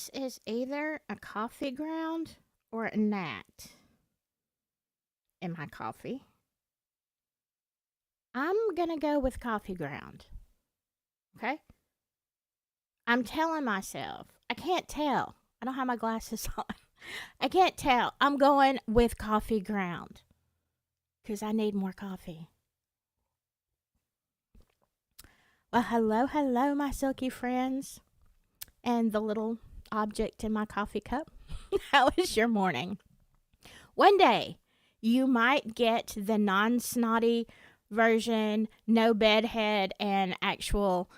This is either a coffee ground or a gnat in my coffee. I'm going to go with coffee ground. Okay? I'm telling myself, I can't tell. I don't have my glasses on. I can't tell. I'm going with coffee ground because I need more coffee. Well, hello, my silky friends, and the little object in my coffee cup. How is your morning? One day, you might get the non snotty version, no bedhead, and actual,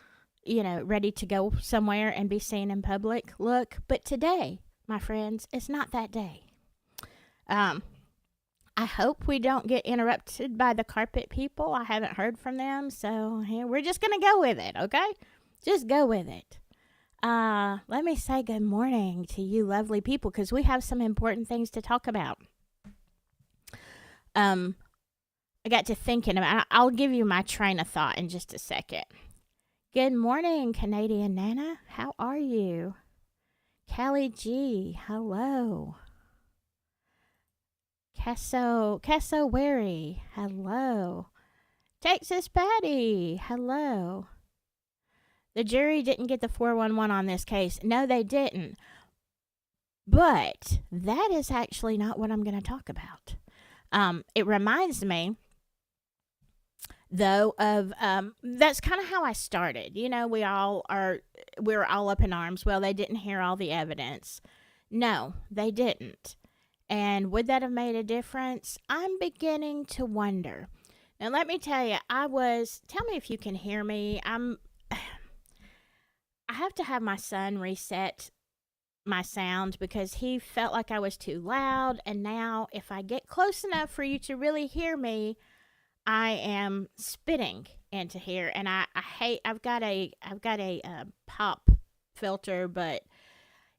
ready to go somewhere and be seen in public look. But today, my friends, it's not that day. I hope we don't get interrupted by the carpet people. I haven't heard from them, so we're just going to go with it, okay? Just go with it. Let me say good morning to you lovely people because we have some important things to talk about. I got to thinking about. I'll give you my train of thought in just a second. Good morning, Canadian Nana. How are you? Callie G. Hello. Cassowary. Hello. Texas Patty. Hello. The jury didn't get the 411 on this case. No, they didn't. But that is actually not what I'm going to talk about. It reminds me, though, of that's kind of how I started. We were all up in arms. Well, they didn't hear all the evidence. No, they didn't. And would that have made a difference? I'm beginning to wonder. Now, let me tell you, tell me if you can hear me. I have to have my son reset my sound because he felt like I was too loud. And now if I get close enough for you to really hear me, I am spitting into here. And I've got a pop filter, but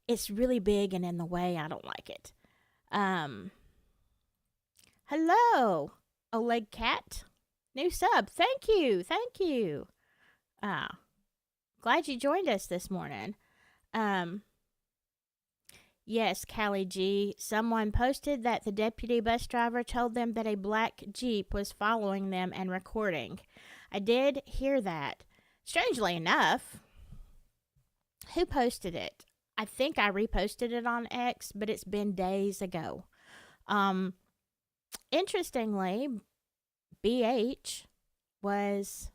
it's really big and in the way. I don't like it. Hello, Oleg Cat. New sub. Thank you. Glad you joined us this morning. Yes, Callie G. Someone posted that the deputy bus driver told them that a black Jeep was following them and recording. I did hear that. Strangely enough, who posted it? I think I reposted it on X, but it's been days ago. Interestingly, BH was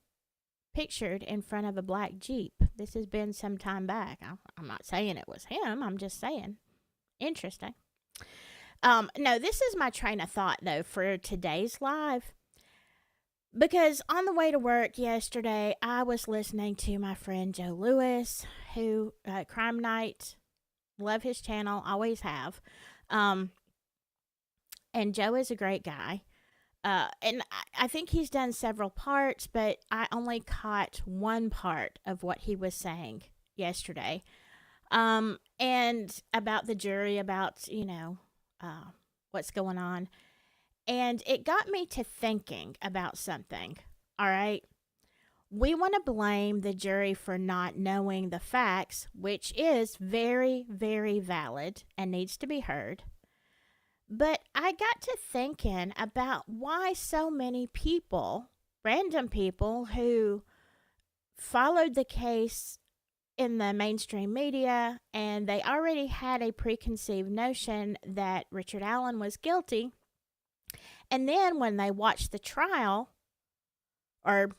pictured in front of a black Jeep. This has been some time back. I'm not saying it was him. I'm just saying. Interesting. No, this is my train of thought, though, for today's live. Because on the way to work yesterday, I was listening to my friend Joe Lewis, who, Crime Night, love his channel, always have. And Joe is a great guy. And I think he's done several parts, but I only caught one part of what he was saying yesterday. And about the jury, about, what's going on. And it got me to thinking about something, all right? We want to blame the jury for not knowing the facts, which is very, very valid and needs to be heard. But I got to thinking about why so many people, random people who followed the case in the mainstream media, and they already had a preconceived notion that Richard Allen was guilty. And then when they watched the trial, or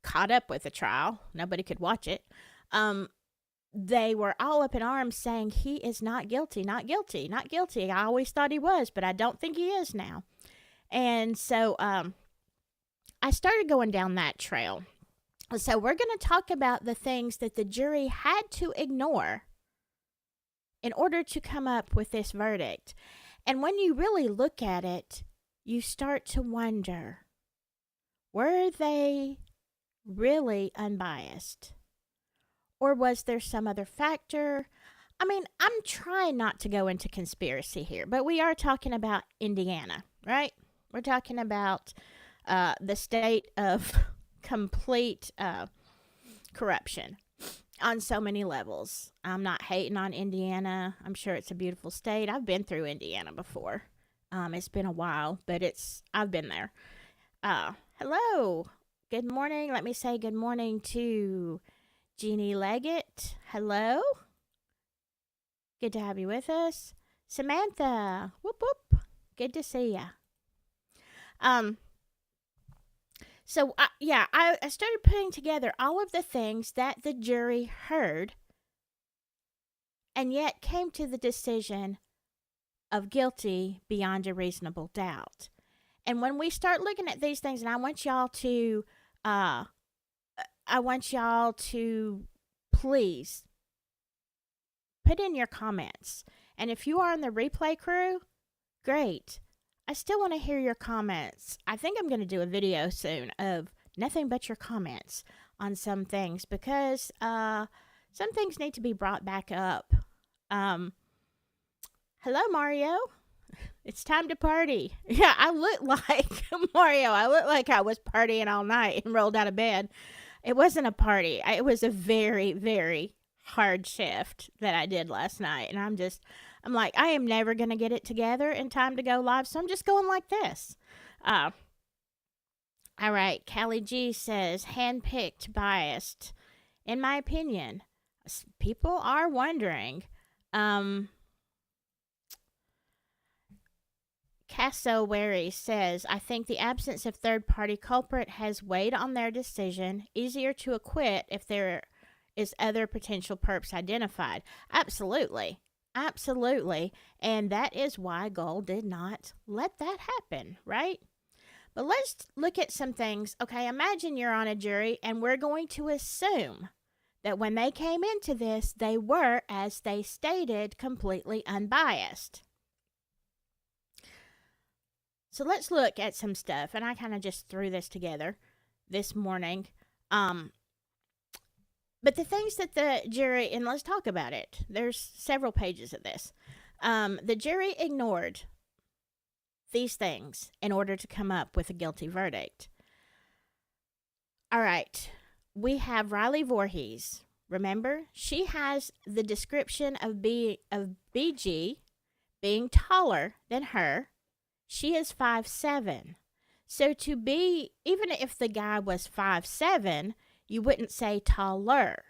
caught up with the trial, nobody could watch it, they were all up in arms saying he is not guilty. I always thought he was, but I don't think he is now. And so I started going down that trail. So we're going to talk about the things that the jury had to ignore in order to come up with this verdict. And when you really look at it, you start to wonder, were they really unbiased? Or was there some other factor? I mean, I'm trying not to go into conspiracy here, but we are talking about Indiana, right? We're talking about the state of complete corruption. on so many levels. I'm not hating on Indiana. I'm sure it's a beautiful state. I've been through Indiana before. It's been a while, but I've been there. Hello. Good morning. Let me say good morning to Jeannie Leggett. Hello. Good to have you with us. Samantha. Whoop whoop. Good to see ya. So, I started putting together all of the things that the jury heard and yet came to the decision of guilty beyond a reasonable doubt. And when we start looking at these things, and I want y'all to please put in your comments. And if you are in the replay crew, great. I still want to hear your comments. I think I'm going to do a video soon of nothing but your comments on some things because some things need to be brought back up. Hello, Mario. It's time to party. Yeah, I look like Mario. I look like I was partying all night and rolled out of bed. It wasn't a party. It was a very, very hard shift that I did last night. And I'm like, I am never going to get it together in time to go live. So I'm just going like this. All right. Callie G says, handpicked, biased. In my opinion, people are wondering. Cassowary says, I think the absence of third-party culprit has weighed on their decision. Easier to acquit if there is other potential perps identified. Absolutely. Absolutely. And that is why Gold did not let that happen, right? But let's look at some things. Okay, imagine you're on a jury and we're going to assume that when they came into this, they were, as they stated, completely unbiased. So let's look at some stuff. And I kind of just threw this together this morning. But the things that the jury, and let's talk about it. There's several pages of this. The jury ignored these things in order to come up with a guilty verdict. All right. We have Riley Voorhees. Remember, she has the description of BG being taller than her. She is 5'7". So to be, even if the guy was 5'7", you wouldn't say taller.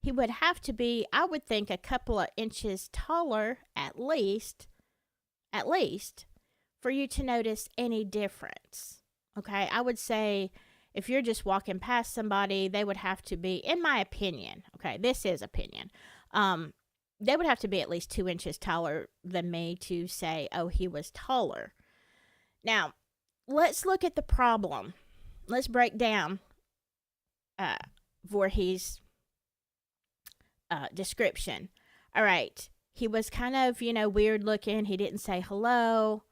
He would have to be, I would think, a couple of inches taller at least, for you to notice any difference. Okay, I would say if you're just walking past somebody, they would have to be, in my opinion, okay, this is opinion, they would have to be at least 2 inches taller than me to say, oh, he was taller. Now, let's look at the problem. Let's break down Voorhees' description. All right. He was kind of, weird looking. He didn't say hello.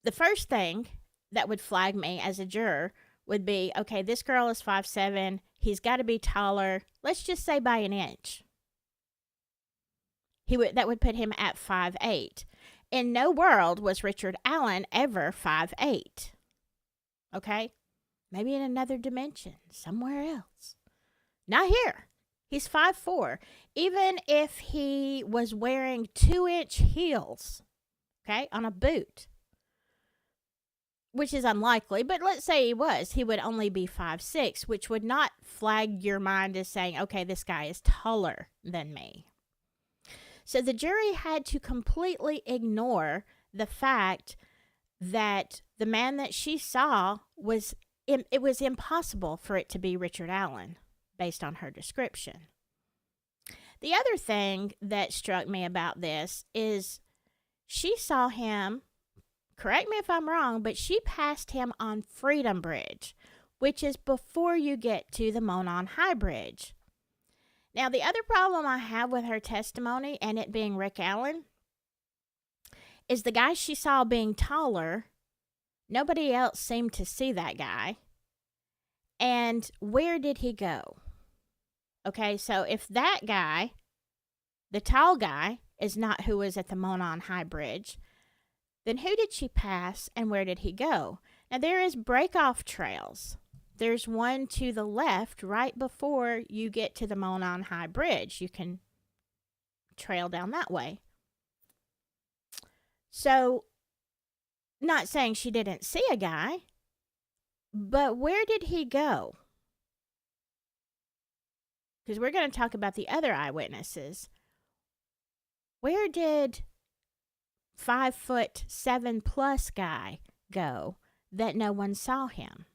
The first thing that would flag me as a juror would be, okay, this girl is 5'7". He's got to be taller. Let's just say by an inch. That would put him at 5'8". In no world was Richard Allen ever 5'8". Okay? Maybe in another dimension, somewhere else. Not here. He's 5'4". Even if he was wearing 2-inch heels, okay, on a boot, which is unlikely, but let's say he would only be 5'6", which would not flag your mind as saying, okay, this guy is taller than me. So the jury had to completely ignore the fact that the man that she saw it was impossible for it to be Richard Allen based on her description. The other thing that struck me about this is she saw him, correct me if I'm wrong, but she passed him on Freedom Bridge, which is before you get to the Monon High Bridge. Now, the other problem I have with her testimony and it being Rick Allen is the guy she saw being taller, nobody else seemed to see that guy. And where did he go? Okay, so if that guy, the tall guy, is not who was at the Monon High Bridge, then who did she pass and where did he go? Now, there is break-off trails there's one to the left right before you get to the Monon High Bridge. You can trail down that way. So, not saying she didn't see a guy, but where did he go? Because we're going to talk about the other eyewitnesses. Where did 5'7" guy go that no one saw him?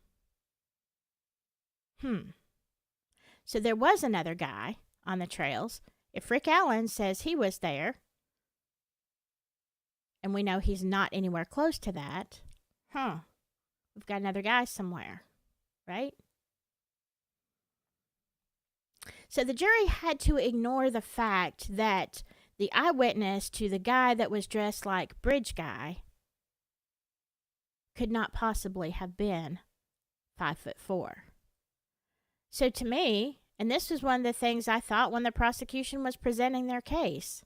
So there was another guy on the trails. If Rick Allen says he was there, and we know he's not anywhere close to that, we've got another guy somewhere, right? So the jury had to ignore the fact that the eyewitness to the guy that was dressed like Bridge Guy could not possibly have been 5'4". So to me, and this was one of the things I thought when the prosecution was presenting their case,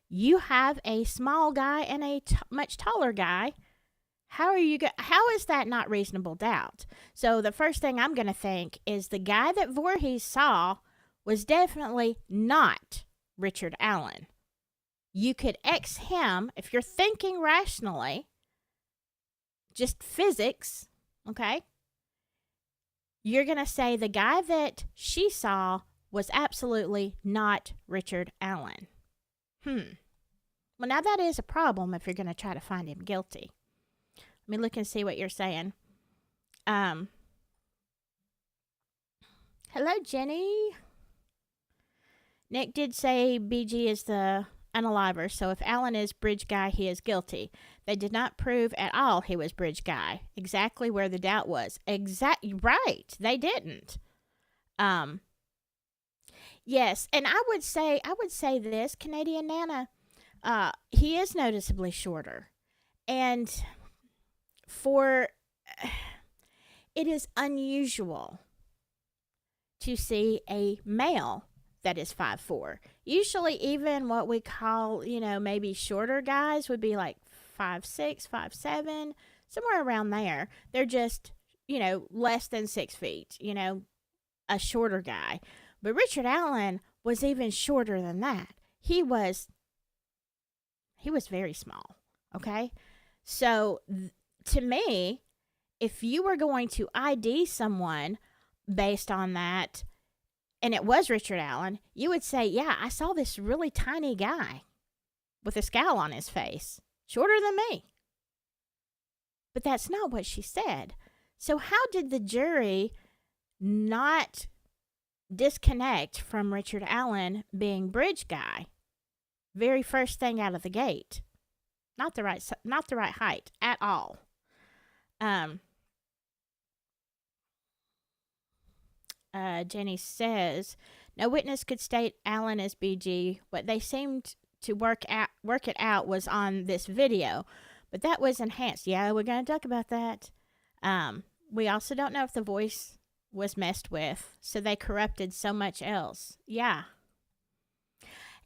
you have a small guy and a much taller guy. How is that not reasonable doubt? So the first thing I'm going to think is the guy that Voorhees saw was definitely not Richard Allen. You could X him if you're thinking rationally, just physics, okay? You're going to say the guy that she saw was absolutely not Richard Allen. Well, now that is a problem if you're going to try to find him guilty. Let me look and see what you're saying. Hello, Jenny. Nick did say BG is the unaliver, so if Allen is Bridge Guy, he is guilty. They did not prove at all he was Bridge Guy. Exactly where the doubt was. Right. They didn't. Yes, and I would say this, Canadian Nana, he is noticeably shorter. And it is unusual to see a male that is 5'4". Usually even what we call, maybe shorter guys would be like 5'6", 5'7", somewhere around there. They're just, less than 6 feet, a shorter guy. But Richard Allen was even shorter than that. He was very small, okay? So to me, if you were going to ID someone based on that, and it was Richard Allen, you would say, yeah, I saw this really tiny guy with a scowl on his face, shorter than me. But that's not what she said. So how did the jury not disconnect from Richard Allen being Bridge Guy? Very first thing out of the gate. Not the right height at all. Jenny says, no witness could state Allen as BG. What they seemed to work it out was on this video, but that was enhanced. Yeah, we're going to talk about that. We also don't know if the voice was messed with, so they corrupted so much else. Yeah.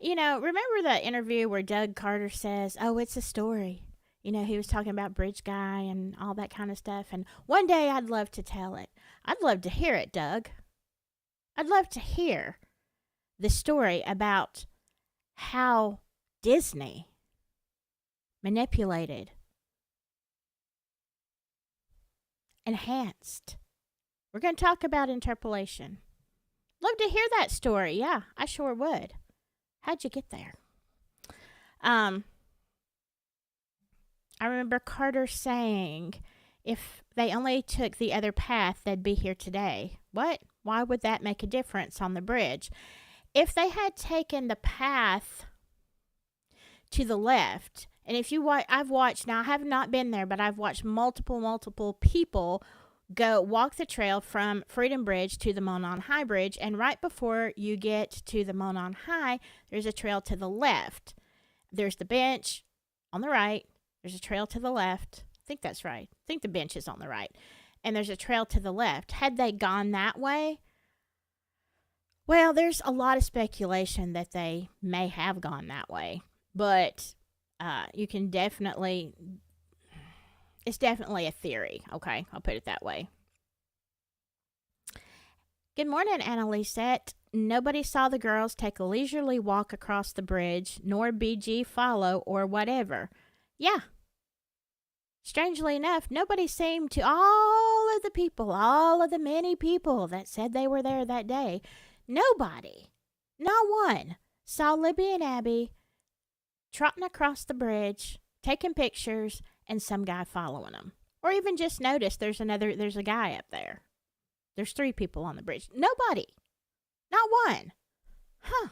Remember the interview where Doug Carter says, oh, it's a story. He was talking about Bridge Guy and all that kind of stuff. And one day I'd love to tell it. I'd love to hear it, Doug. I'd love to hear the story about how Disney manipulated, enhanced. We're going to talk about interpolation. Love to hear that story. Yeah, I sure would. How'd you get there? I remember Carter saying, if they only took the other path, they'd be here today. What? Why would that make a difference on the bridge? If they had taken the path to the left, and if you watch, I've watched, now I have not been there, but I've watched multiple people walk the trail from Freedom Bridge to the Monon High Bridge, and right before you get to the Monon High, there's a trail to the left. There's the bench on the right. There's a trail to the left. I think that's right. I think the bench is on the right. And there's a trail to the left. Had they gone that way, well, there's a lot of speculation that they may have gone that way. But you can definitely, it's definitely a theory, okay? I'll put it that way. Good morning, Annalisette. Nobody saw the girls take a leisurely walk across the bridge, nor BG follow or whatever. Yeah. Strangely enough, nobody seemed to, all of the people, all of the many people that said they were there that day, nobody, not one, saw Libby and Abby trotting across the bridge, taking pictures, and some guy following them. Or even just noticed there's a guy up there. There's 3 people on the bridge. Nobody. Not one. Huh.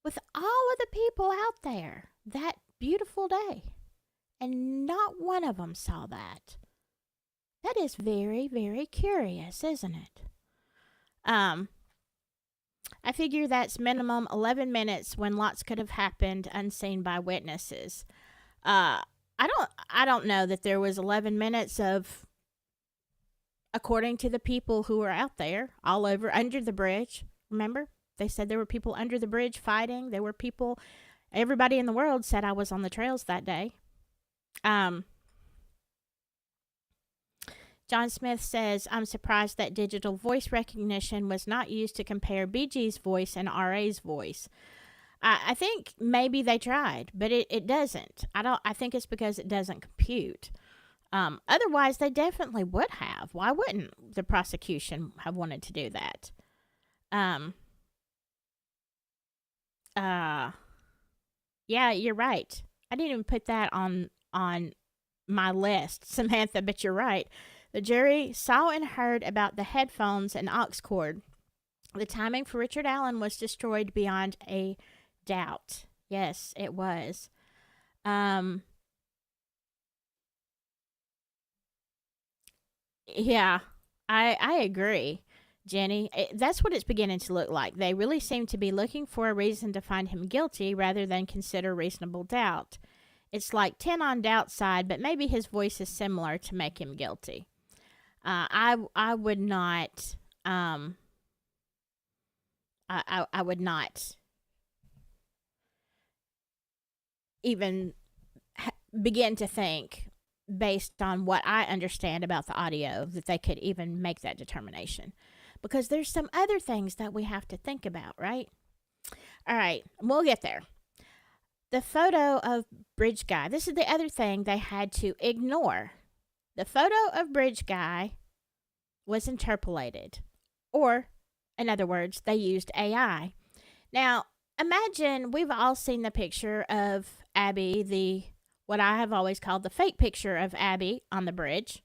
With all of the people out there that beautiful day, and not one of them saw that. That is very, very curious, isn't it? I figure that's minimum 11 minutes when lots could have happened unseen by witnesses. I don't know that there was 11 minutes of, according to the people who were out there all over under the bridge. Remember, they said there were people under the bridge fighting. There were people, everybody in the world said I was on the trails that day. John Smith says, I'm surprised that digital voice recognition was not used to compare BG's voice and RA's voice. I think maybe they tried, but it doesn't. I think it's because it doesn't compute. Otherwise, they definitely would have. Why wouldn't the prosecution have wanted to do that? Yeah, you're right. I didn't even put that on my list, Samantha, but you're right. The jury saw and heard about the headphones and aux cord. The timing for Richard Allen was destroyed beyond a doubt. Yes, it was. Yeah, I agree, Jenny. That's what it's beginning to look like. They really seem to be looking for a reason to find him guilty rather than consider reasonable doubt. It's like 10 on doubt's side, but maybe his voice is similar to make him guilty. I would not. I would not even begin to think, based on what I understand about the audio, that they could even make that determination. Because there's some other things that we have to think about, right? All right, we'll get there. The photo of Bridge Guy. This is the other thing they had to ignore. The photo of Bridge Guy was interpolated. Or, in other words, they used AI. Now, imagine we've all seen the picture of Abby, what I have always called the fake picture of Abby on the bridge.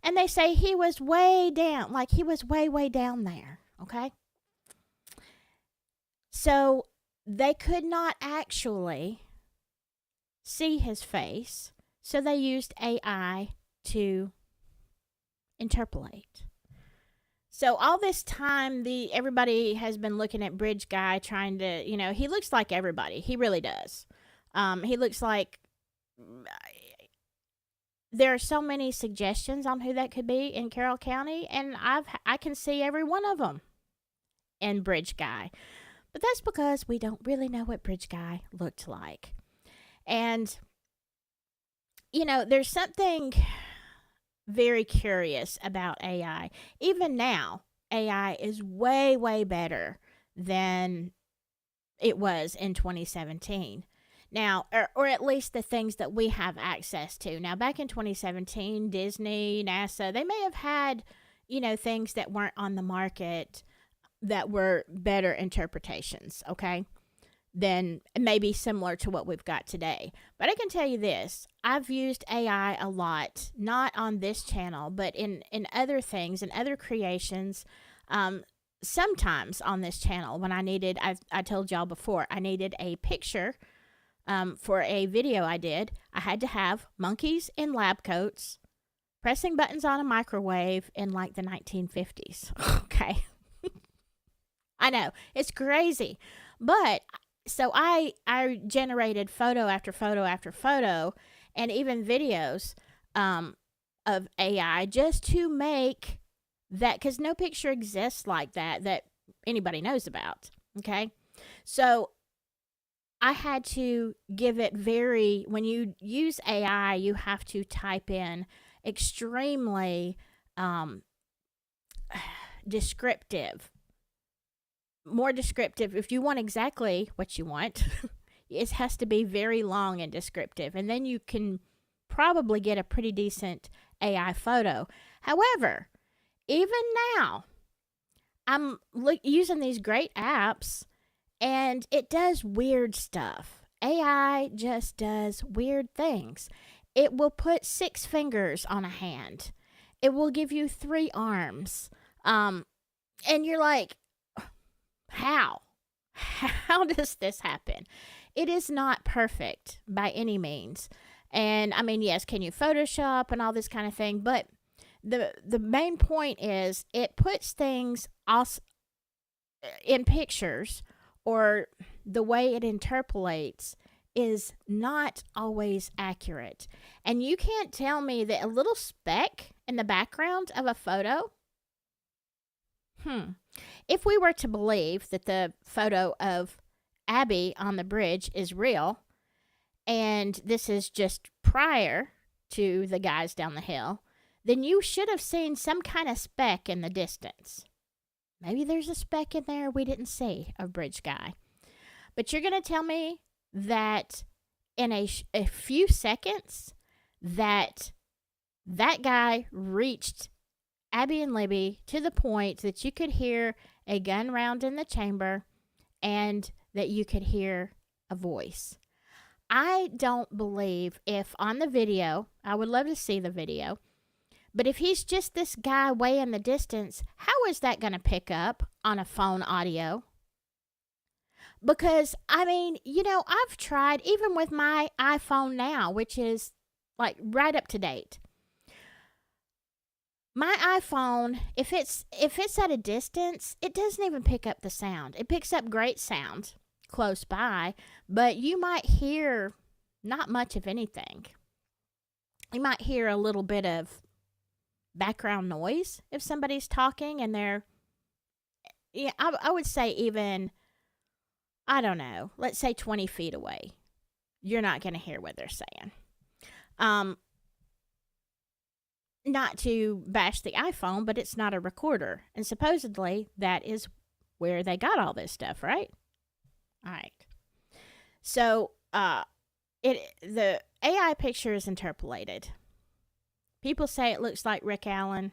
And they say he was way down, like he was way, way down there, okay? So they could not actually see his face, so they used AI to interpolate. So all this time, everybody has been looking at Bridge Guy, trying to, he looks like everybody. He really does. He looks like, there are so many suggestions on who that could be in Carroll County, and I can see every one of them in Bridge Guy. But that's because we don't really know what Bridge Guy looked like. And, there's something very curious about AI. Even now, AI is way, way better than it was in 2017. Now, or at least the things that we have access to. Now, back in 2017, Disney, NASA, they may have had, things that weren't on the market that were better interpretations, okay, than maybe similar to what we've got today. But I can tell you this, I've used AI a lot, not on this channel, but in other things, in other creations, sometimes on this channel when I told y'all before, I needed a picture for a video I did. I had to have monkeys in lab coats pressing buttons on a microwave in like the 1950s. Okay. I know, it's crazy. But so I generated photo after photo after photo and even videos of AI just to make that, because no picture exists like that anybody knows about. Okay. So I had to give it when you use AI, you have to type in extremely descriptive. More descriptive. If you want exactly what you want, it has to be very long and descriptive. And then you can probably get a pretty decent AI photo. However, even now, I'm using these great apps and it does weird stuff. AI just does weird things. It will put 6 fingers on a hand. It will give you 3 arms. And you're like, how? How does this happen? It is not perfect by any means. And I mean, yes, can you Photoshop and all this kind of thing? But the main point is it puts things also in pictures, or the way it interpolates is not always accurate. And you can't tell me that a little speck in the background of a photo, if we were to believe that the photo of Abby on the bridge is real, and this is just prior to the guys down the hill, then you should have seen some kind of speck in the distance. Maybe there's a speck in there we didn't see of bridge guy. But you're going to tell me that in a few seconds that guy reached Abby and Libby to the point that you could hear a gun round in the chamber and that you could hear a voice. I don't believe if on the video, I would love to see the video, but if he's just this guy way in the distance, how is that going to pick up on a phone audio? Because, I mean, I've tried, even with my iPhone now, which is like right up to date. My iPhone, if it's at a distance, it doesn't even pick up the sound. It picks up great sound close by, but you might hear not much of anything. You might hear a little bit of background noise if somebody's talking and they're, I would say even, I don't know, let's say 20 feet away. You're not going to hear what they're saying. Not to bash the iPhone, but it's not a recorder. And supposedly that is where they got all this stuff, right? All right. So, the AI picture is interpolated. People say it looks like Rick Allen.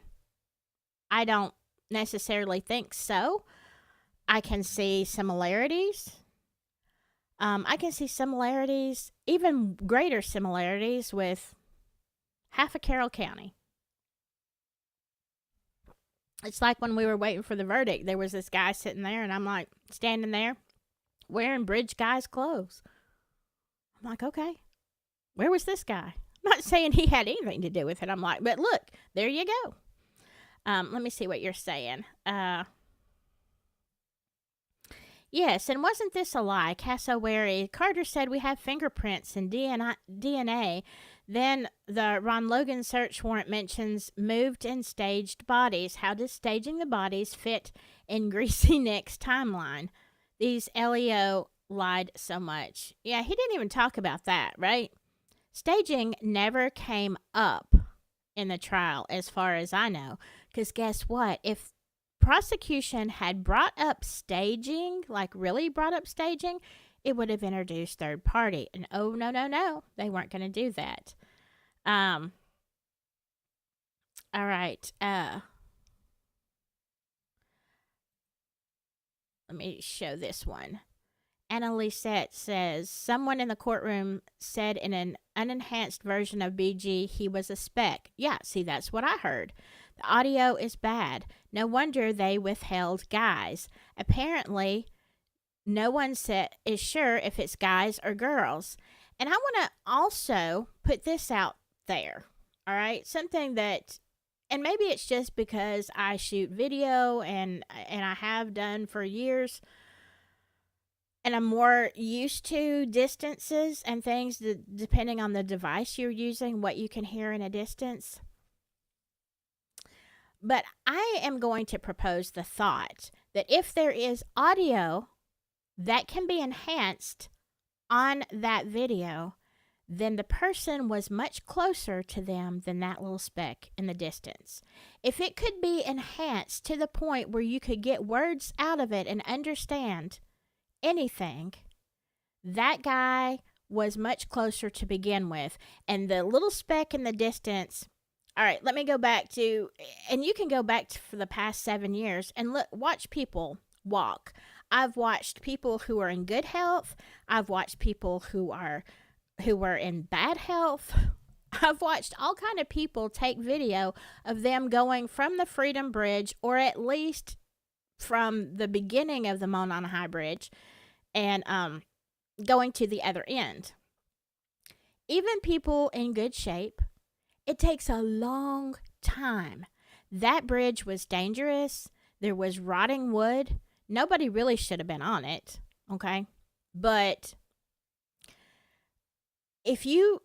I don't necessarily think so. I can see similarities. I can see similarities, even greater similarities with half of Carroll County. It's like when we were waiting for the verdict, there was this guy sitting there, and I'm like standing there wearing bridge guy's clothes. I'm like, okay, where was this guy? I'm not saying he had anything to do with it. I'm like, but look, there you go. Let me see what you're saying. Yes, and wasn't this a lie? Cassowary. Carter said we have fingerprints and DNA. Then the Ron Logan search warrant mentions moved and staged bodies. How does staging the bodies fit in Greasy Nick's timeline? These LEO lied so much. Yeah, he didn't even talk about that, right? Staging never came up in the trial, as far as I know. Because guess what? If prosecution had brought up staging, like really brought up staging, it would have introduced third party. And oh, no. They weren't going to do that. All right. Let me show this one. Anna Lisette says, someone in the courtroom said in an unenhanced version of BG he was a speck. Yeah, see, that's what I heard. The audio is bad. No wonder they withheld guys. Apparently, no one is sure if it's guys or girls. And I want to also put this out there, all right? Something that, and maybe it's just because I shoot video and I have done for years, and I'm more used to distances and things depending on the device you're using, what you can hear in a distance. But I am going to propose the thought that if there is audio that can be enhanced on that video, then the person was much closer to them than that little speck in the distance. If it could be enhanced to the point where you could get words out of it and understand anything, that guy was much closer to begin with. And the little speck in the distance, all right, let me go back to, and you can go back to for the past 7 years and watch people walk. I've watched people who are in good health. I've watched people who were in bad health. I've watched all kind of people take video of them going from the Freedom Bridge, or at least from the beginning of the Monona High Bridge, and going to the other end. Even people in good shape, it takes a long time. That bridge was dangerous. There was rotting wood. Nobody really should have been on it, okay? But if you,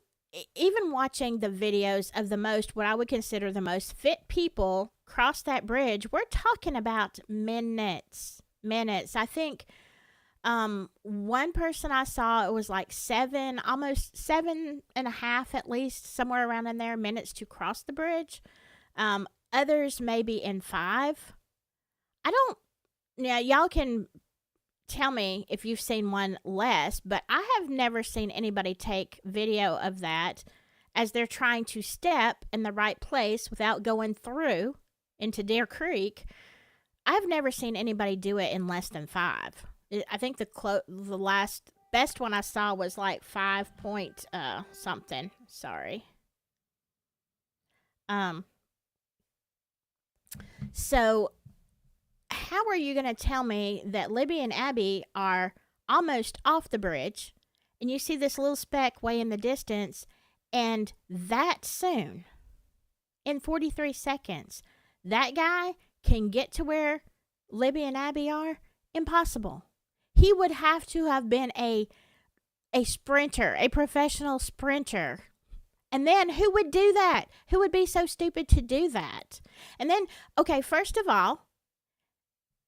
even watching the videos of what I would consider the most fit people cross that bridge, we're talking about minutes. I think one person I saw, it was like almost 7.5 at least, somewhere around in there, minutes to cross the bridge. Others maybe in 5. Y'all can tell me if you've seen one less, but I have never seen anybody take video of that as they're trying to step in the right place without going through into Deer Creek. I've never seen anybody do it in less than 5. I think the last best one I saw was like 5 point something. Sorry. So how are you going to tell me that Libby and Abby are almost off the bridge, and you see this little speck way in the distance, and that soon, in 43 seconds, that guy can get to where Libby and Abby are? Impossible. He would have to have been a sprinter, a professional sprinter. And then who would do that? Who would be so stupid to do that? And then, okay, first of all,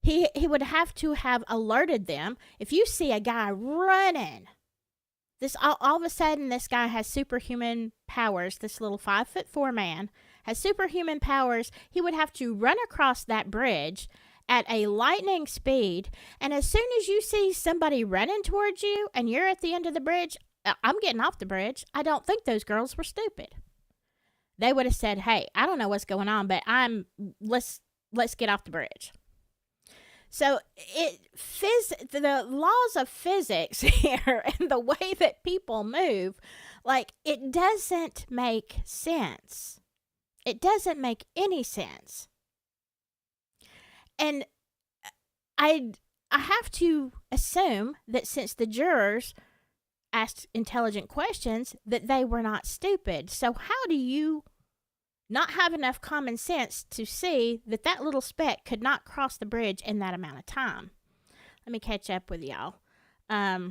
he would have to have alerted them. If you see a guy running, this all of a sudden this guy has superhuman powers. This little 5'4" man has superhuman powers. He would have to run across that bridge at a lightning speed. And as soon as you see somebody running towards you and you're at the end of the bridge, I'm getting off the bridge. I don't think those girls were stupid. They would have said, "Hey, I don't know what's going on, but let's get off the bridge." So the laws of physics here and the way that people move, like, it doesn't make sense. It doesn't make any sense. And I have to assume that since the jurors asked intelligent questions, that they were not stupid. So how do you not have enough common sense to see that that little speck could not cross the bridge in that amount of time? Let me catch up with y'all. Let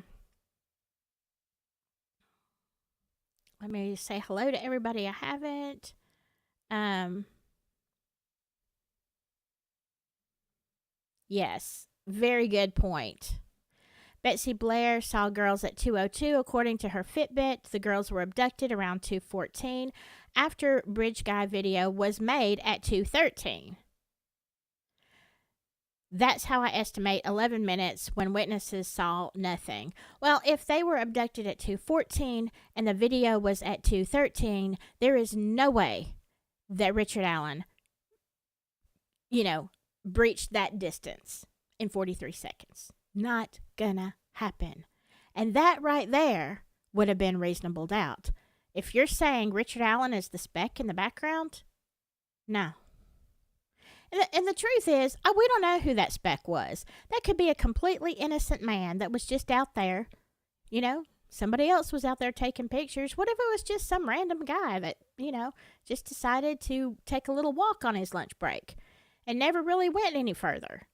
me say hello to everybody I haven't. Yes, very good point. Betsy Blair saw girls at 2:02. According to her Fitbit, the girls were abducted around 2:14 after Bridge Guy video was made at 2:13. That's how I estimate 11 minutes when witnesses saw nothing. Well, if they were abducted at 2:14 and the video was at 2:13, there is no way that Richard Allen, breached that distance in 43 seconds. Not gonna happen. And that right there would have been reasonable doubt. If you're saying Richard Allen is the speck in the background, no. And the truth is, we don't know who that speck was. That could be a completely innocent man that was just out there. Somebody else was out there taking pictures. What if it was just some random guy that, just decided to take a little walk on his lunch break and never really went any further?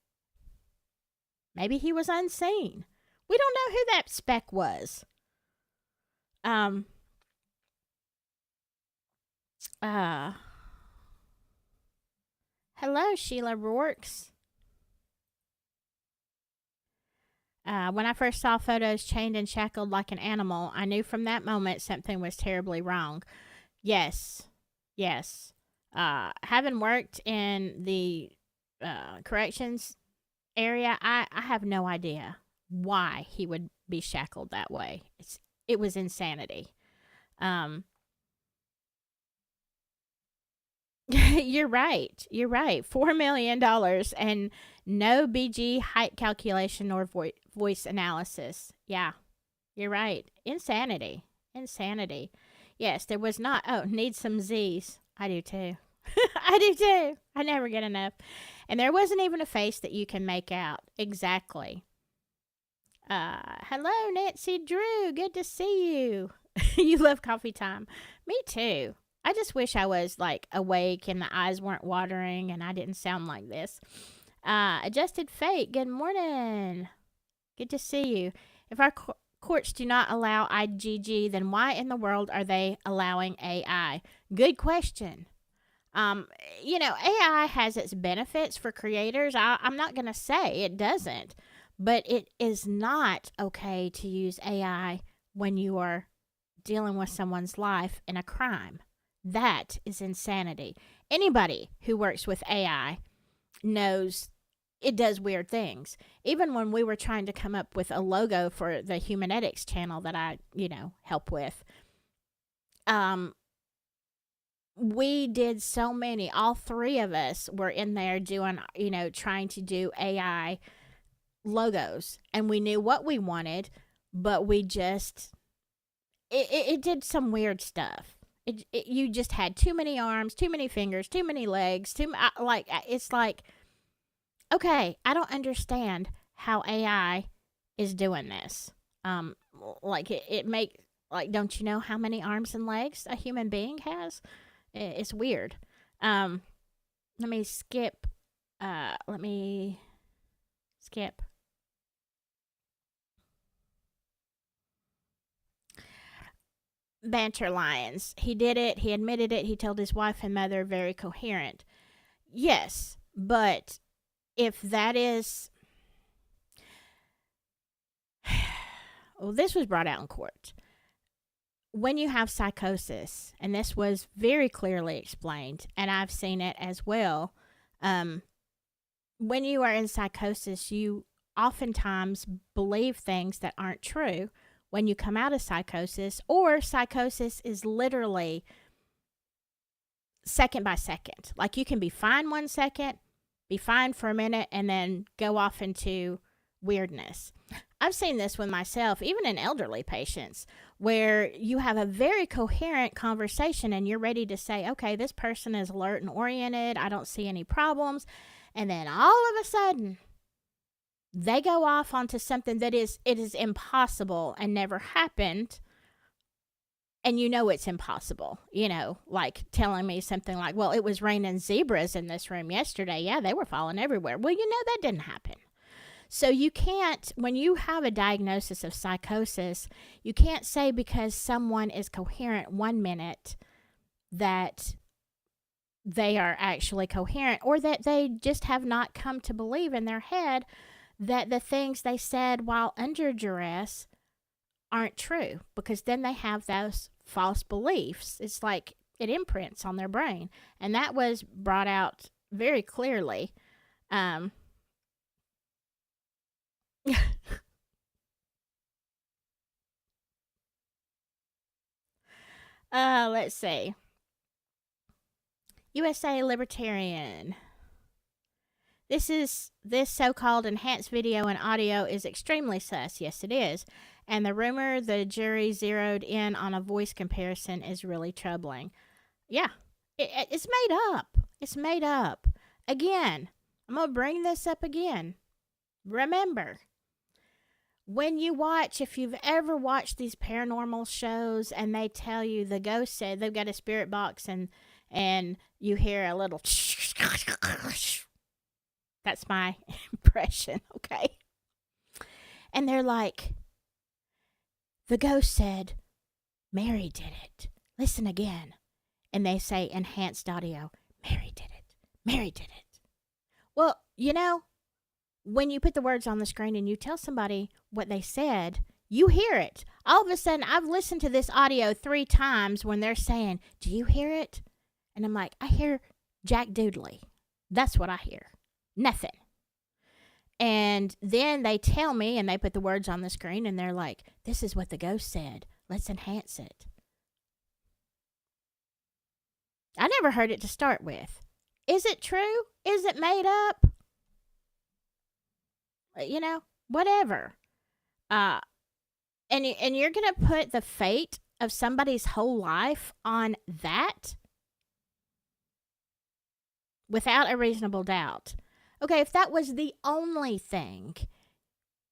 Maybe he was unseen. We don't know who that speck was. Hello, Sheila Rourkes. When I first saw photos chained and shackled like an animal, I knew from that moment something was terribly wrong. Yes, yes. Having worked in the corrections area, I have no idea why he would be shackled that way. It was insanity. Um, you're right. You're right. $4 million and no BG height calculation or voice analysis. Yeah, you're right. Insanity. Insanity. Yes, there was not. Oh, need some Z's. I do too. I do too. I never get enough. And there wasn't even a face that you can make out. Exactly. Hello, Nancy Drew. Good to see you. You love coffee time. Me too. I just wish I was like awake and the eyes weren't watering and I didn't sound like this. Adjusted Fate. Good morning. Good to see you. If our courts do not allow IGG, then why in the world are they allowing AI? Good question. AI has its benefits for creators. I'm not going to say it doesn't, but it is not okay to use AI when you are dealing with someone's life in a crime. That is insanity. Anybody who works with AI knows it does weird things. Even when we were trying to come up with a logo for the Humanetics channel that I, help with, we did so many. All three of us were in there doing, trying to do AI logos, and we knew what we wanted, but we just it did some weird stuff. You just had too many arms, too many fingers, too many legs, it's like, okay, I don't understand how AI is doing this. Don't you know how many arms and legs a human being has? It's weird. Let me skip. Let me skip. Banter Lions. He did it. He admitted it. He told his wife and mother, very coherent. Yes, but if that is... Well, this was brought out in court. When you have psychosis, and this was very clearly explained, and I've seen it as well, when you are in psychosis, you oftentimes believe things that aren't true when you come out of psychosis, or psychosis is literally second by second. Like you can be fine 1 second, be fine for a minute, and then go off into weirdness. I've seen this with myself, even in elderly patients, where you have a very coherent conversation and you're ready to say, okay, this person is alert and oriented. I don't see any problems. And then all of a sudden, they go off onto something that is impossible and never happened. And it's impossible, like telling me something like, well, it was raining zebras in this room yesterday. Yeah, they were falling everywhere. Well, that didn't happen. So you can't, when you have a diagnosis of psychosis, you can't say because someone is coherent 1 minute that they are actually coherent, or that they just have not come to believe in their head that the things they said while under duress aren't true, because then they have those false beliefs. It's like it imprints on their brain. And that was brought out very clearly. Let's see. USA Libertarian. This so-called enhanced video and audio is extremely sus. Yes, it is. And the rumor the jury zeroed in on a voice comparison is really troubling. Yeah, it's made up. It's made up. Again, I'm going to bring this up again. Remember, when you watch, if you've ever watched these paranormal shows and they tell you the ghost said they've got a spirit box and you hear a little that's my impression, okay? And they're like, the ghost said, Mary did it. Listen again. And they say enhanced audio, Mary did it. Mary did it. Well, when you put the words on the screen and you tell somebody what they said, you hear it. All of a sudden, I've listened to this audio 3 times when they're saying, "Do you hear it?" And I'm like, "I hear Jack Doodley." That's what I hear. Nothing. And then they tell me, and they put the words on the screen, and they're like, "This is what the ghost said. Let's enhance it." I never heard it to start with. Is it true? Is it made up? Whatever. And you're going to put the fate of somebody's whole life on that without a reasonable doubt. Okay, if that was the only thing,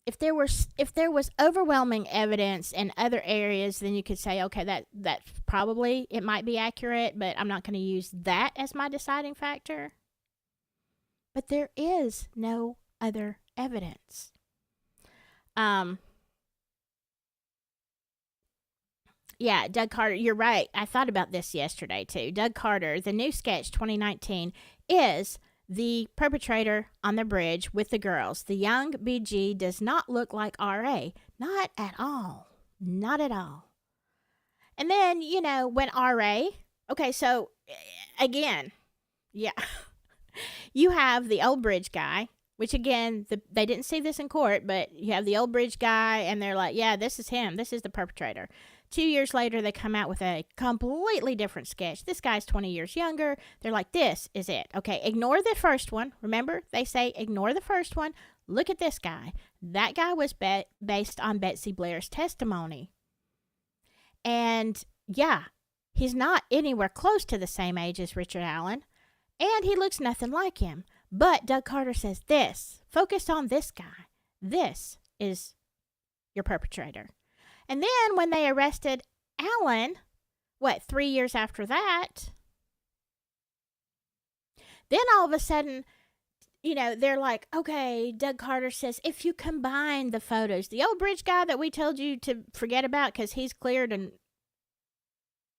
if there was overwhelming evidence in other areas, then you could say, okay, that probably it might be accurate, but I'm not going to use that as my deciding factor. But there is no other evidence. Yeah, Doug Carter, you're right. I thought about this yesterday too. Doug Carter, the new sketch 2019, is the perpetrator on the bridge with the girls. The young BG does not look like RA. Not at all. Not at all. And then, when RA, okay, so again, yeah, you have the old bridge guy, which again, they didn't see this in court, but you have the old bridge guy, and they're like, yeah, this is him. This is the perpetrator. 2 years later, they come out with a completely different sketch. This guy's 20 years younger. They're like, this is it. Okay, ignore the first one. Remember, they say ignore the first one. Look at this guy. That guy was based on Betsy Blair's testimony. And yeah, he's not anywhere close to the same age as Richard Allen. And he looks nothing like him. But Doug Carter says focus on this guy. This is your perpetrator. And then when they arrested Allen, 3 years after that, then all of a sudden, they're like, okay, Doug Carter says, if you combine the photos, the old bridge guy that we told you to forget about because he's cleared and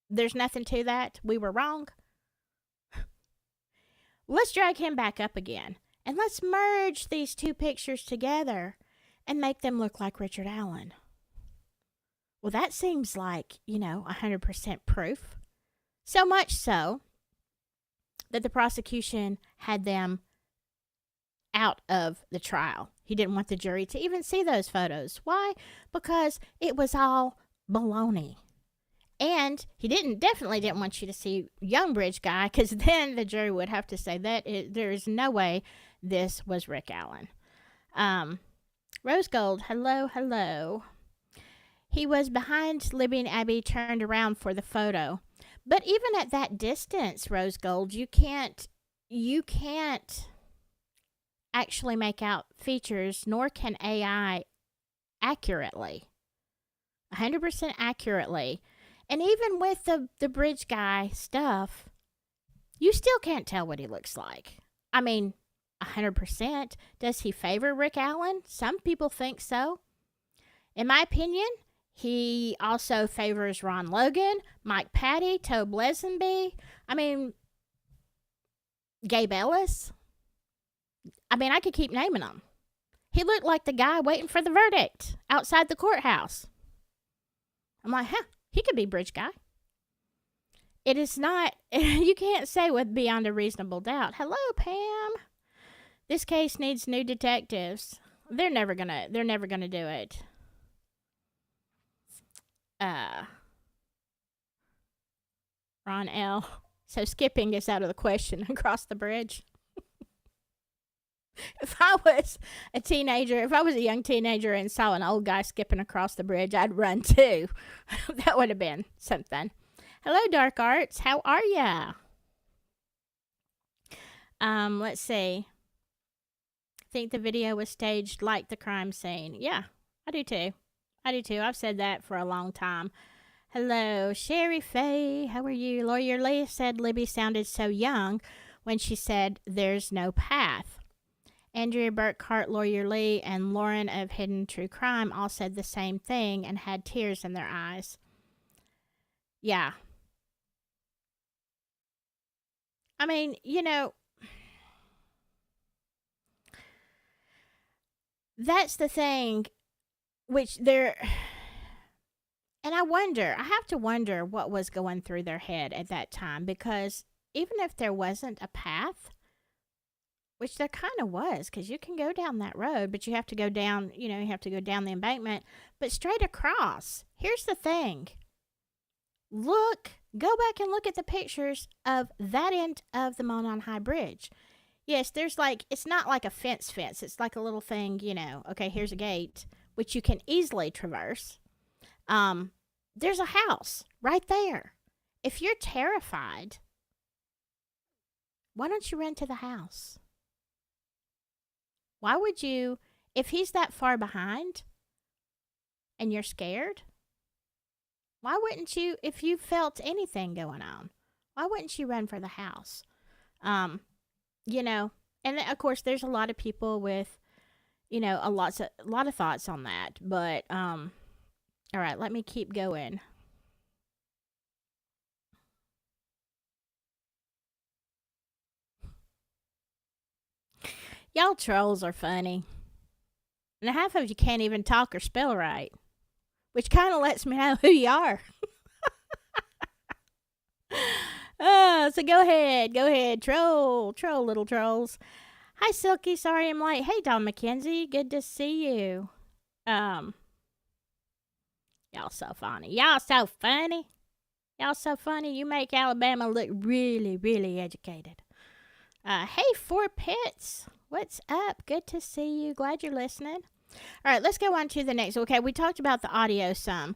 there's nothing to that, we were wrong. Let's drag him back up again. And let's merge these 2 pictures together and make them look like Richard Allen. Well, that seems like, 100% proof. So much so that the prosecution had them out of the trial. He didn't want the jury to even see those photos. Why? Because it was all baloney. And he definitely didn't want you to see young bridge guy, because then the jury would have to say that there is no way this was Rick Allen. Rose Gold, hello. He was behind Libby and Abby, turned around for the photo. But even at that distance, Rose Gold, you can't actually make out features, nor can AI accurately. 100% accurately. And even with the bridge guy stuff, you still can't tell what he looks like. I mean, 100%. Does he favor Rick Allen? Some people think so. In my opinion, he also favors Ron Logan, Mike Patty, Tobe Lesenby. I mean, Gabe Ellis. I mean, I could keep naming them. He looked like the guy waiting for the verdict outside the courthouse. I'm like, he could be bridge guy. It is not, you can't say with beyond a reasonable doubt. Hello, Pam. This case needs new detectives. They're never gonna do it. Ron L. So skipping is out of the question across the bridge. If I was a young teenager and saw an old guy skipping across the bridge, I'd run too. That would have been something. Hello, Dark Arts. How are ya? Let's see. I think the video was staged like the crime scene. Yeah, I do too. I've said that for a long time. Hello, Sherry Faye. How are you? Lawyer Lee said Libby sounded so young when she said there's no path. Andrea Burkhart, Lawyer Lee, and Lauren of Hidden True Crime all said the same thing and had tears in their eyes. Yeah. I mean, that's the thing, which and I have to wonder what was going through their head at that time, because even if there wasn't a path, which there kind of was, because you can go down that road, but you have to go down, you have to go down the embankment, but straight across. Here's the thing. Go back and look at the pictures of that end of the Monon High Bridge. Yes, there's it's not like a fence. It's like a little thing, okay, here's a gate, which you can easily traverse. There's a house right there. If you're terrified, why don't you run to the house? Why would you, if he's that far behind and you're scared, why wouldn't you, if you felt anything going on, why wouldn't you run for the house? And of course there's a lot of people with, a lot of thoughts on that, but, all right, let me keep going. Y'all trolls are funny. And half of you can't even talk or spell right, which kind of lets me know who you are. So go ahead, troll, little trolls. Hi, Silky, sorry I'm late. Hey, Don McKenzie, good to see you. Y'all so funny. Y'all so funny. You make Alabama look really, really educated. Hey, Four Pits. What's up? Good to see you. Glad you're listening. All right, let's go on to the next. Okay, we talked about the audio some.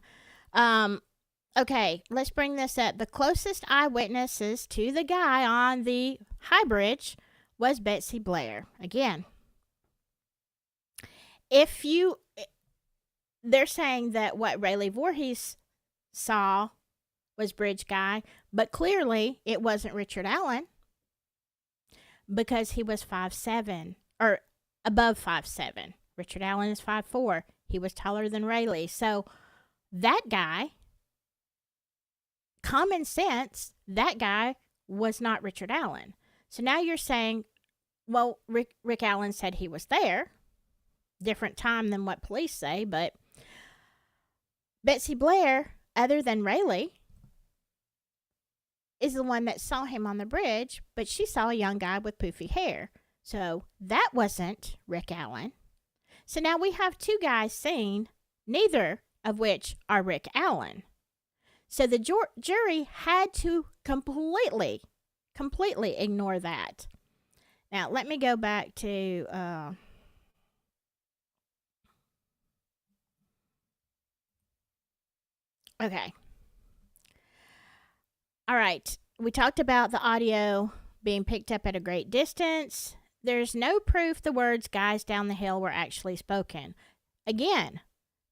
Okay, let's bring this up. The closest eyewitnesses to the guy on the high bridge was Betsy Blair. Again, they're saying that what Rayleigh Voorhees saw was Bridge Guy, but clearly it wasn't Richard Allen, because he was 5'7", or above 5'7". Richard Allen is 5'4". He was taller than Rayleigh. So that guy, common sense, that guy was not Richard Allen. So now you're saying, well, Rick Allen said he was there. Different time than what police say, but Betsy Blair, other than Rayleigh, is the one that saw him on the bridge, but she saw a young guy with poofy hair. So that wasn't Rick Allen. So now we have two guys seen, neither of which are Rick Allen. So the jury had to completely ignore that. Now, let me go back to... okay. All right, we talked about the audio being picked up at a great distance. There's no proof the words "guys down the hill" were actually spoken. Again,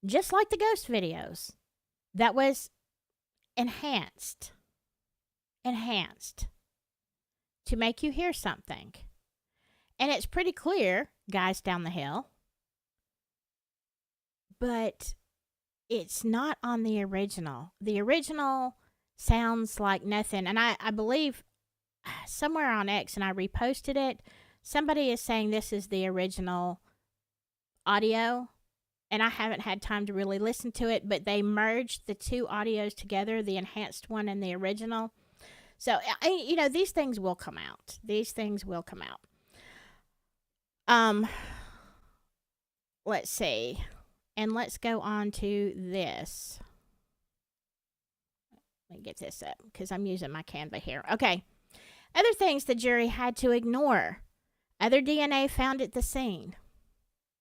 just like the ghost videos, that was enhanced to make you hear something. And it's pretty clear, "guys down the hill," but it's not on the original. The original sounds like nothing. And I believe somewhere on X, and I reposted it, somebody is saying this is the original audio. And I haven't had time to really listen to it, but they merged the two audios together, the enhanced one and the original. So, these things will come out. Let's see. And let's go on to this. Let me get this up because I'm using my Canva here. Okay. Other things the jury had to ignore. Other DNA found at the scene.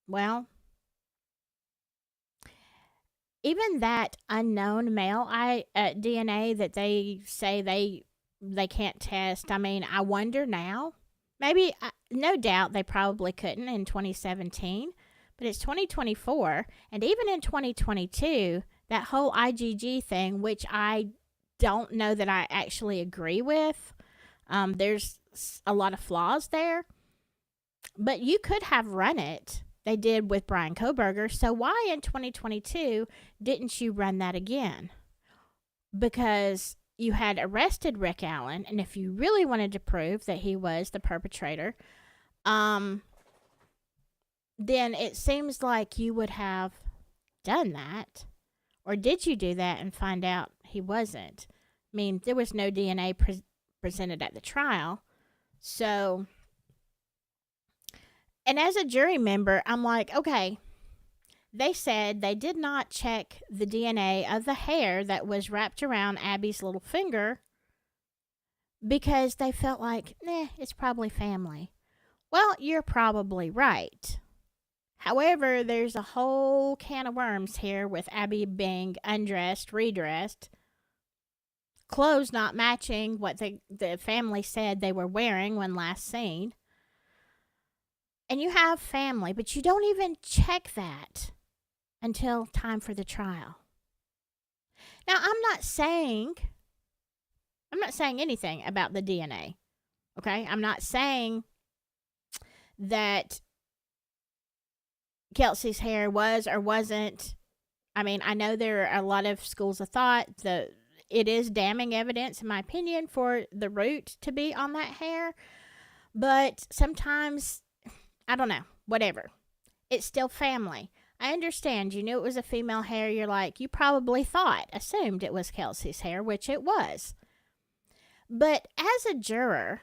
Well, even that unknown male DNA that they say they can't test. I mean, I wonder now. Maybe, no doubt they probably couldn't in 2017. But it's 2024. And even in 2022, that whole IgG thing, which I don't know that I actually agree with. There's a lot of flaws there. But you could have run it. They did with Brian Koberger. So why in 2022 didn't you run that again? Because you had arrested Rick Allen. And if you really wanted to prove that he was the perpetrator, then it seems like you would have done that. Or did you do that and find out he wasn't? I mean, there was no DNA presented at the trial. So, and as a jury member, I'm like, okay, they said they did not check the DNA of the hair that was wrapped around Abby's little finger because they felt like, it's probably family. Well, you're probably right. However, there's a whole can of worms here with Abby being undressed, redressed, clothes not matching what the family said they were wearing when last seen. And you have family, but you don't even check that until time for the trial. Now, I'm not saying anything about the DNA. Okay? I'm not saying that Kelsey's hair was or wasn't. I mean, I know there are a lot of schools of thought. It is damning evidence, in my opinion, for the root to be on that hair. But sometimes, I don't know, whatever. It's still family. I understand. You knew it was a female hair. You're like, you probably assumed it was Kelsey's hair, which it was. But as a juror,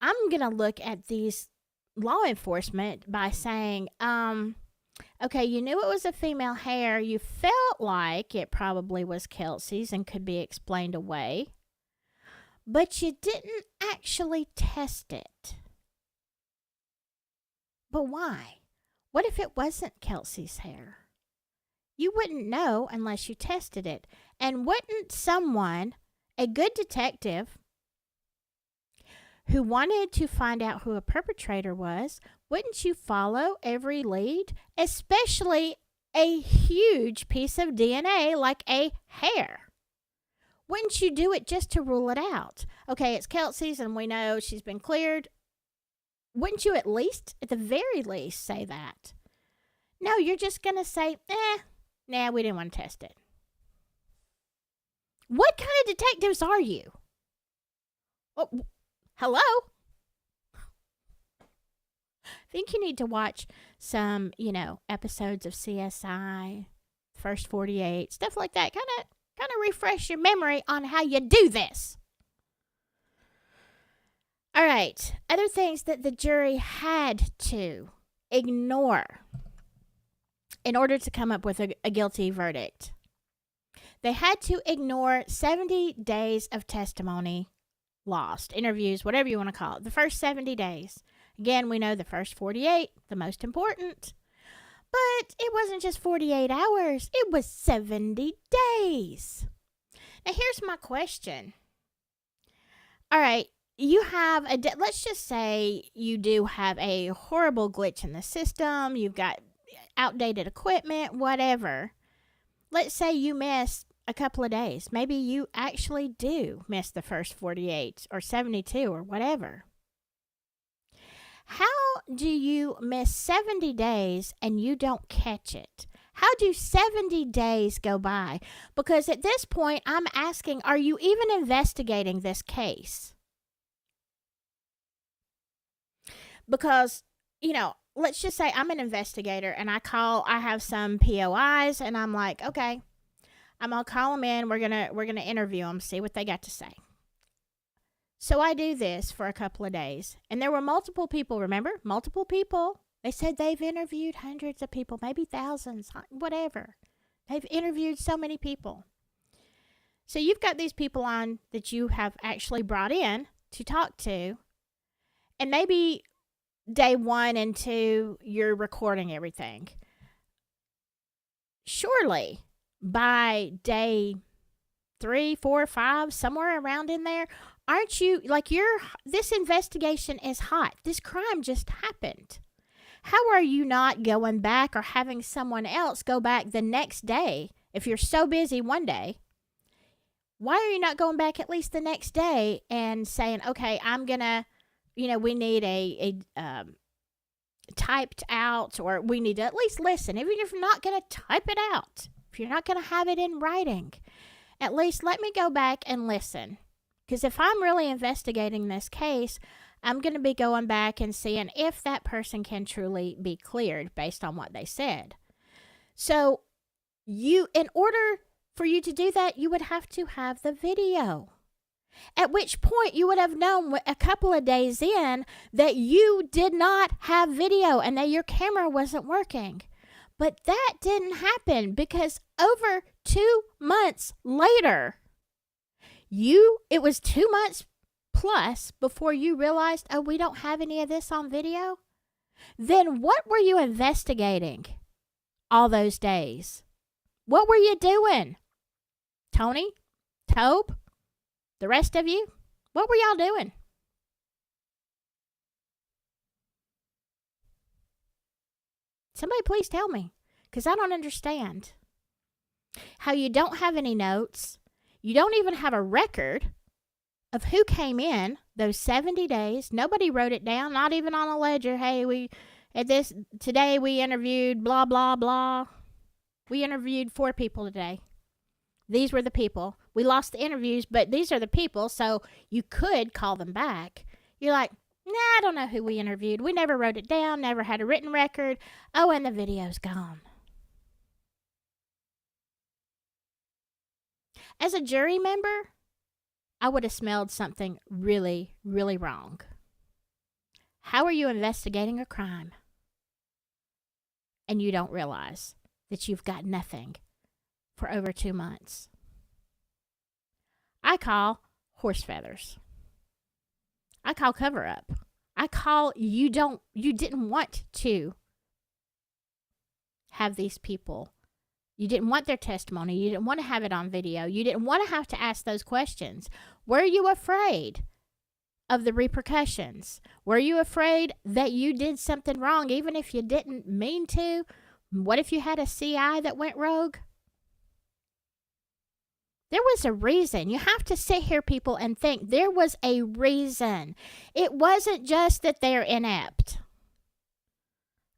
I'm going to look at these law enforcement by saying, okay, you knew it was a female hair. You felt like it probably was Kelsey's and could be explained away. But you didn't actually test it. But why? What if it wasn't Kelsey's hair? You wouldn't know unless you tested it. And wouldn't someone, a good detective, who wanted to find out who a perpetrator was, wouldn't you follow every lead, especially a huge piece of DNA like a hair? Wouldn't you do it just to rule it out? Okay, it's Kelsey's and we know she's been cleared. Wouldn't you at the very least, say that? No, you're just going to say, we didn't want to test it. What kind of detectives are you? Oh, hello? I think you need to watch some, episodes of CSI, First 48, stuff like that. Kind of refresh your memory on how you do this. All right. Other things that the jury had to ignore in order to come up with a guilty verdict. They had to ignore 70 days of testimony lost, interviews, whatever you want to call it. The first 70 days. Again, we know the first 48, the most important. But it wasn't just 48 hours. It was 70 days. Now, here's my question. All right. You have let's just say you do have a horrible glitch in the system. You've got outdated equipment, whatever. Let's say you miss a couple of days. Maybe you actually do miss the first 48 or 72 or whatever. How do you miss 70 days and you don't catch it? How do 70 days go by? Because at this point, I'm asking, are you even investigating this case? Because, let's just say I'm an investigator and I have some POIs and I'm like, okay, I'm going to call them in. We're going to interview them, see what they got to say. So I do this for a couple of days. And there were multiple people, remember? Multiple people. They said they've interviewed hundreds of people, maybe thousands, whatever. They've interviewed so many people. So you've got these people on that you have actually brought in to talk to. And maybe day 1 and 2, you're recording everything. Surely by day 3, 4, 5, somewhere around in there, aren't you, this investigation is hot. This crime just happened. How are you not going back or having someone else go back the next day? If you're so busy one day, why are you not going back at least the next day and saying, okay, I'm going to, we need a typed out, or we need to at least listen. Even if you're not going to type it out, if you're not going to have it in writing, at least let me go back and listen. Because if I'm really investigating this case, I'm going to be going back and seeing if that person can truly be cleared based on what they said. So in order for you to do that, you would have to have the video. At which point you would have known a couple of days in that you did not have video and that your camera wasn't working. But that didn't happen because over 2 months later, it was 2 months plus before you realized, oh, we don't have any of this on video. Then what were you investigating all those days? What were you doing? Tony? Tobe? The rest of you? What were y'all doing? Somebody please tell me, because I don't understand how you don't have any notes. You don't even have a record of who came in those 70 days. Nobody wrote it down, not even on a ledger. Hey, today we interviewed blah, blah, blah. We interviewed 4 people today. These were the people. We lost the interviews, but these are the people, so you could call them back. You're like, nah, I don't know who we interviewed. We never wrote it down, never had a written record. Oh, and the video's gone. As a jury member, I would have smelled something really, really wrong. How are you investigating a crime and you don't realize that you've got nothing for over 2 months? I call horse feathers. I call cover up. I call you didn't want to have these people. You didn't want their testimony. You didn't want to have it on video. You didn't want to have to ask those questions. Were you afraid of the repercussions? Were you afraid that you did something wrong, even if you didn't mean to? What if you had a CI that went rogue? There was a reason. You have to sit here, people, and think there was a reason. It wasn't just that they're inept.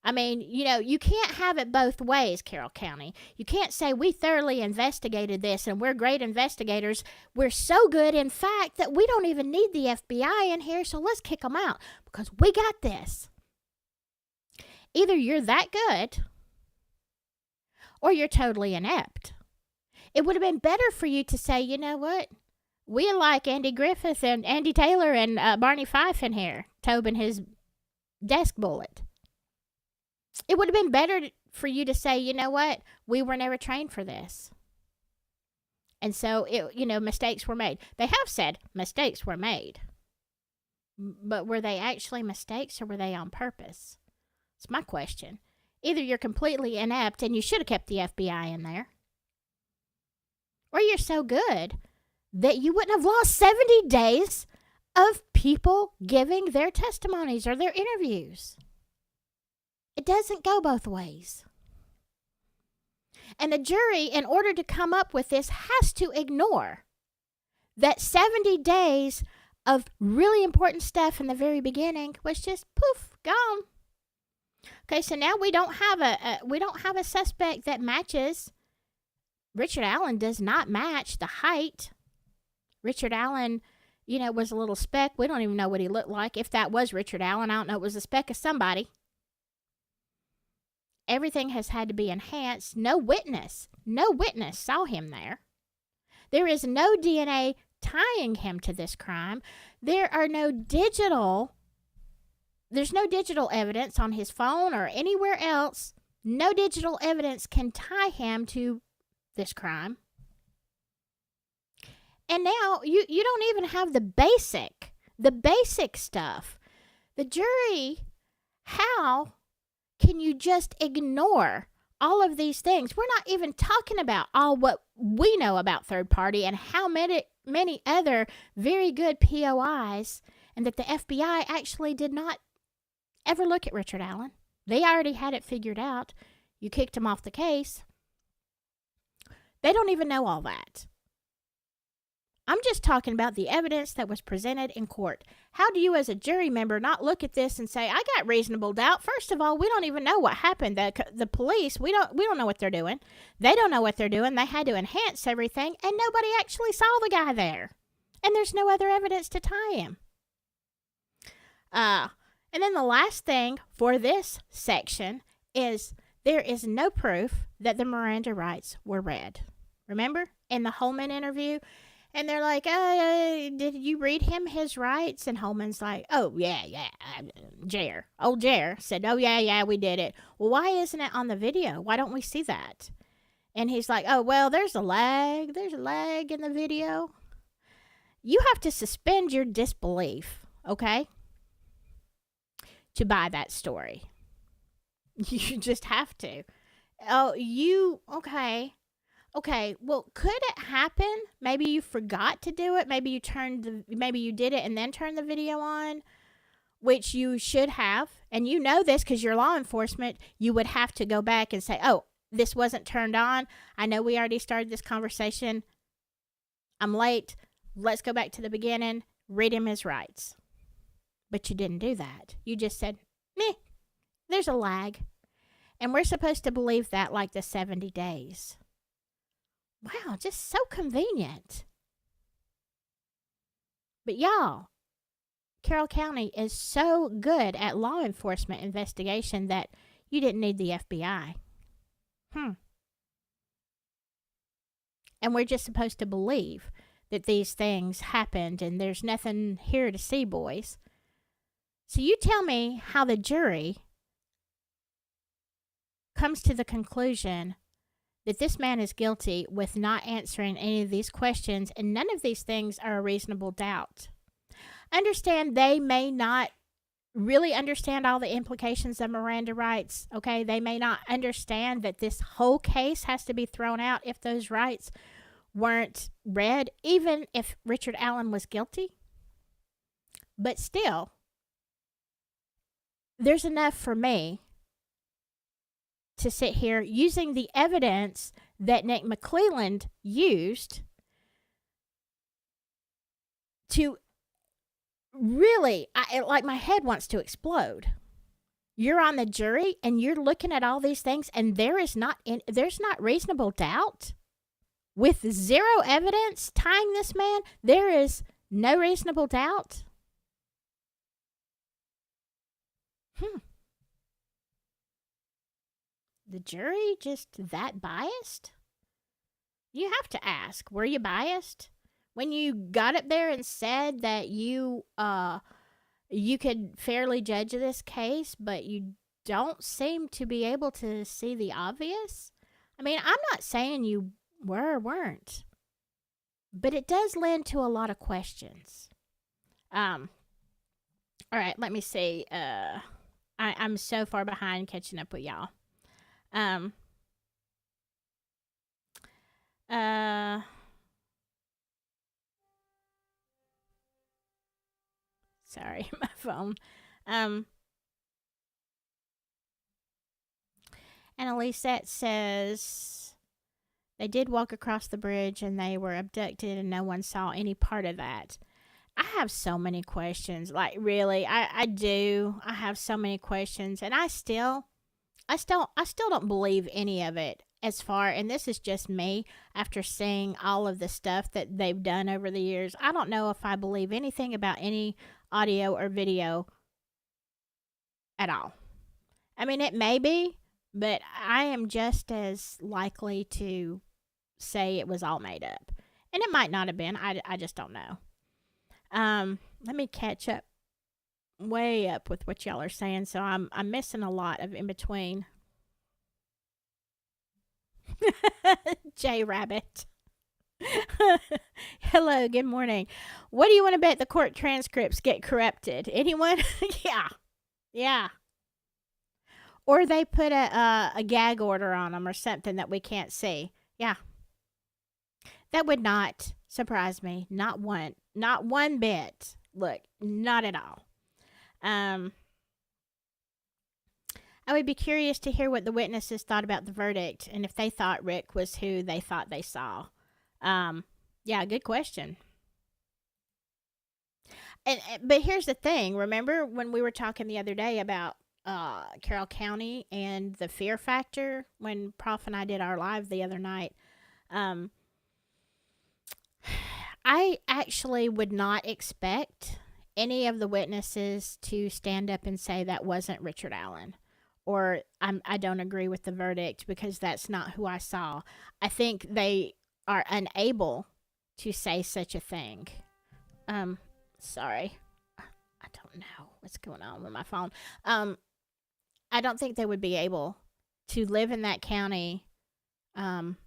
I mean, you can't have it both ways, Carroll County. You can't say we thoroughly investigated this and we're great investigators. We're so good, in fact, that we don't even need the FBI in here, so let's kick them out because we got this. Either you're that good or you're totally inept. It would have been better for you to say, you know what? We like Andy Griffith and Andy Taylor and Barney Fife in here, Tobe and his desk bullet. It would have been better for you to say, you know what? We were never trained for this. And so, mistakes were made. They have said mistakes were made. But were they actually mistakes or were they on purpose? It's my question. Either you're completely inept and you should have kept the FBI in there, or you're so good that you wouldn't have lost 70 days of people giving their testimonies or their interviews. It doesn't go both ways. And the jury, in order to come up with this, has to ignore that 70 days of really important stuff in the very beginning was just poof, gone. Okay, so now we don't have a suspect that matches. Richard Allen does not match the height. Richard Allen, was a little speck. We don't even know what he looked like. If that was Richard Allen, I don't know. It was a speck of somebody. Everything has had to be enhanced. No witness saw him there. There is no DNA tying him to this crime. There's no digital evidence on his phone or anywhere else. No digital evidence can tie him to this crime. And now you don't even have the basic stuff. The jury, how can you just ignore all of these things? We're not even talking about all what we know about third party and how many other very good POIs, and that the FBI actually did not ever look at Richard Allen. They already had it figured out. You kicked him off the case. They don't even know all that. I'm just talking about the evidence that was presented in court. How do you as a jury member not look at this and say, I got reasonable doubt? First of all, we don't even know what happened. The police, we don't know what they're doing. They don't know what they're doing. They had to enhance everything, and nobody actually saw the guy there. And there's no other evidence to tie him. And then the last thing for this section is there is no proof that the Miranda rights were read. Remember in the Holman interview? And they're like, did you read him his rights? And Holman's like, oh, yeah. Old Jer said, oh, yeah, we did it. Well, why isn't it on the video? Why don't we see that? And he's like, oh, well, there's a lag. There's a lag in the video. You have to suspend your disbelief, okay, to buy that story. You just have to. Okay. Okay, well, could it happen? Maybe you forgot to do it. Maybe you did it and then turned the video on, which you should have. And you know this because you're law enforcement. You would have to go back and say, oh, this wasn't turned on. I know we already started this conversation. I'm late. Let's go back to the beginning. Read him his rights. But you didn't do that. You just said, meh, there's a lag. And we're supposed to believe that like the 70 days. Wow, just so convenient. But y'all, Carroll County is so good at law enforcement investigation that you didn't need the FBI. And we're just supposed to believe that these things happened and there's nothing here to see, boys. So you tell me how the jury comes to the conclusion that this man is guilty with not answering any of these questions, and none of these things are a reasonable doubt. Understand they may not really understand all the implications of Miranda rights, okay? They may not understand that this whole case has to be thrown out if those rights weren't read, even if Richard Allen was guilty. But still, there's enough for me to sit here using the evidence that Nick McClelland used to really, like my head wants to explode. You're on the jury and you're looking at all these things and there's not reasonable doubt with zero evidence tying this man. There is no reasonable doubt. The jury just that biased? You have to ask, were you biased? When you got up there and said that you could fairly judge this case, but you don't seem to be able to see the obvious? I mean, I'm not saying you were or weren't, but it does lend to a lot of questions. All right, let me see. I'm so far behind catching up with y'all. Sorry, my phone. And Elisette says they did walk across the bridge and they were abducted and no one saw any part of that. I have so many questions. Like, really, I do. I have so many questions, and I still don't believe any of it and this is just me after seeing all of the stuff that they've done over the years. I don't know if I believe anything about any audio or video at all. I mean, it may be, but I am just as likely to say it was all made up. And it might not have been. I just don't know. Let me catch up way up with what y'all are saying, so I'm missing a lot of in between. J Rabbit. Hello, good morning. What do you want to bet the court transcripts get corrupted? Anyone? Yeah. Or they put a gag order on them or something that we can't see. Yeah. That would not surprise me. Not one bit. Look, not at all. I would be curious to hear what the witnesses thought about the verdict and if they thought Rick was who they thought they saw. Yeah, good question. But here's the thing. Remember when we were talking the other day about Carroll County and the fear factor when Prof and I did our live the other night? I actually would not expect any of the witnesses to stand up and say that wasn't Richard Allen, or I don't agree with the verdict because that's not who I saw. I think they are unable to say such a thing. Sorry. I don't know what's going on with my phone. I don't think they would be able to live in that county,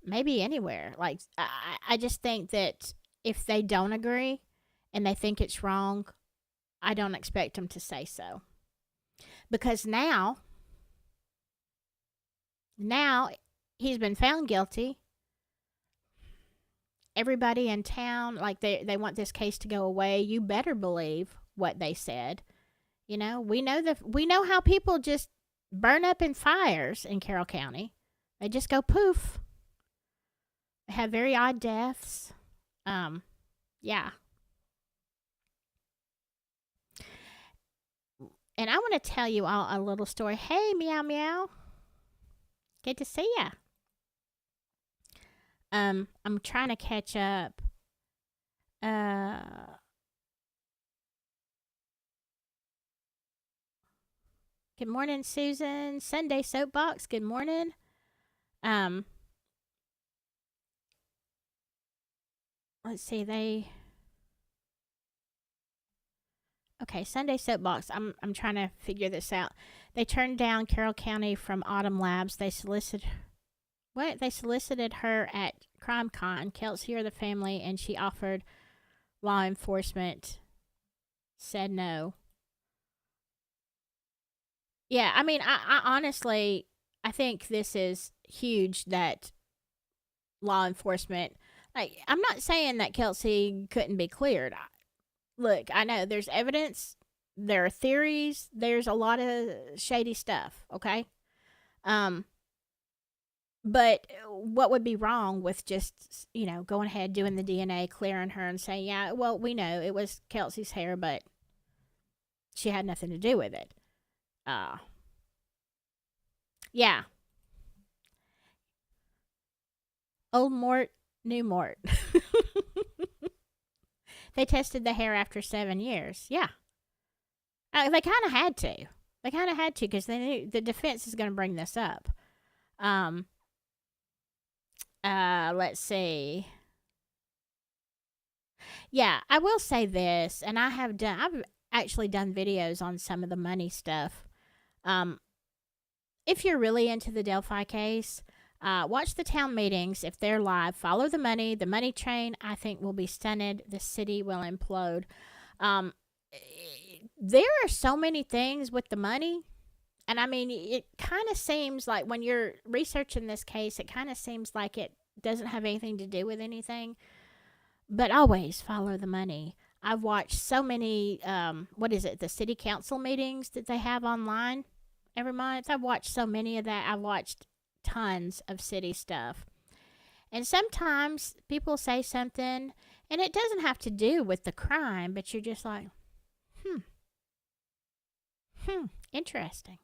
maybe anywhere. Like, I just think that if they don't agree and they think it's wrong, I don't expect them to say so. Because now he's been found guilty. Everybody in town, like, they want this case to go away. You better believe what they said. You know, we know how people just burn up in fires in Carroll County. They just go poof. They have very odd deaths. Yeah. And I want to tell you all a little story. Hey, meow meow. Good to see ya. I'm trying to catch up. Good morning, Susan. Sunday Soapbox. Good morning. Let's see. Okay, Sunday Soapbox. I'm trying to figure this out. They turned down Carroll County from Autumn Labs. They solicited her at CrimeCon. Kelsey or the family, and she offered. Law enforcement said no. Yeah, I mean, I honestly, I think this is huge that law enforcement. Like, I'm not saying that Kelsey couldn't be cleared. Look, I know there's evidence, there are theories, there's a lot of shady stuff. Okay, but what would be wrong with just, going ahead, doing the DNA, clearing her, and saying, yeah, well, we know it was Kelsey's hair, but she had nothing to do with it. Yeah. Old Mort, new Mort. They tested the hair after 7 years. Yeah. They kind of had to. Because they knew the defense is going to bring this up. Let's see. Yeah, I will say this, and I've actually done videos on some of the money stuff. If you're really into the Delphi case, watch the town meetings if they're live. Follow the money. The money train, I think, will be stunted. The city will implode. There are so many things with the money. And I mean, it kind of seems like when you're researching this case, it kind of seems like it doesn't have anything to do with anything. But always follow the money. I've watched so many, the city council meetings that they have online every month. I've watched so many of that. I've watched tons of city stuff. And sometimes people say something, and it doesn't have to do with the crime, but you're just like, interesting.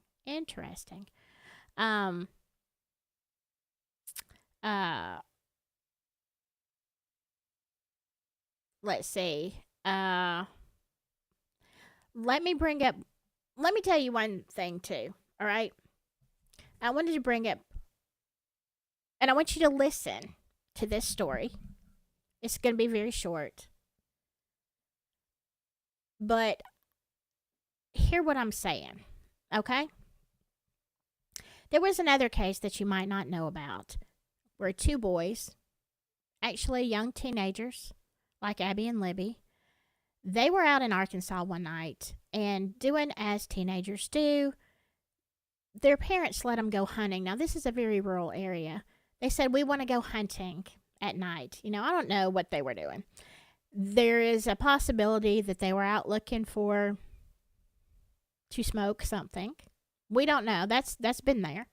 Let's see. Let me tell you one thing too, all right? I wanted to bring up, and I want you to listen to this story. It's going to be very short. But hear what I'm saying, okay? There was another case that you might not know about where two boys, actually young teenagers, like Abby and Libby, they were out in Arkansas one night and doing as teenagers do. Their parents let them go hunting. Now, this is a very rural area. They said, we want to go hunting at night. I don't know what they were doing. There is a possibility that they were out looking to smoke something. We don't know. That's been there.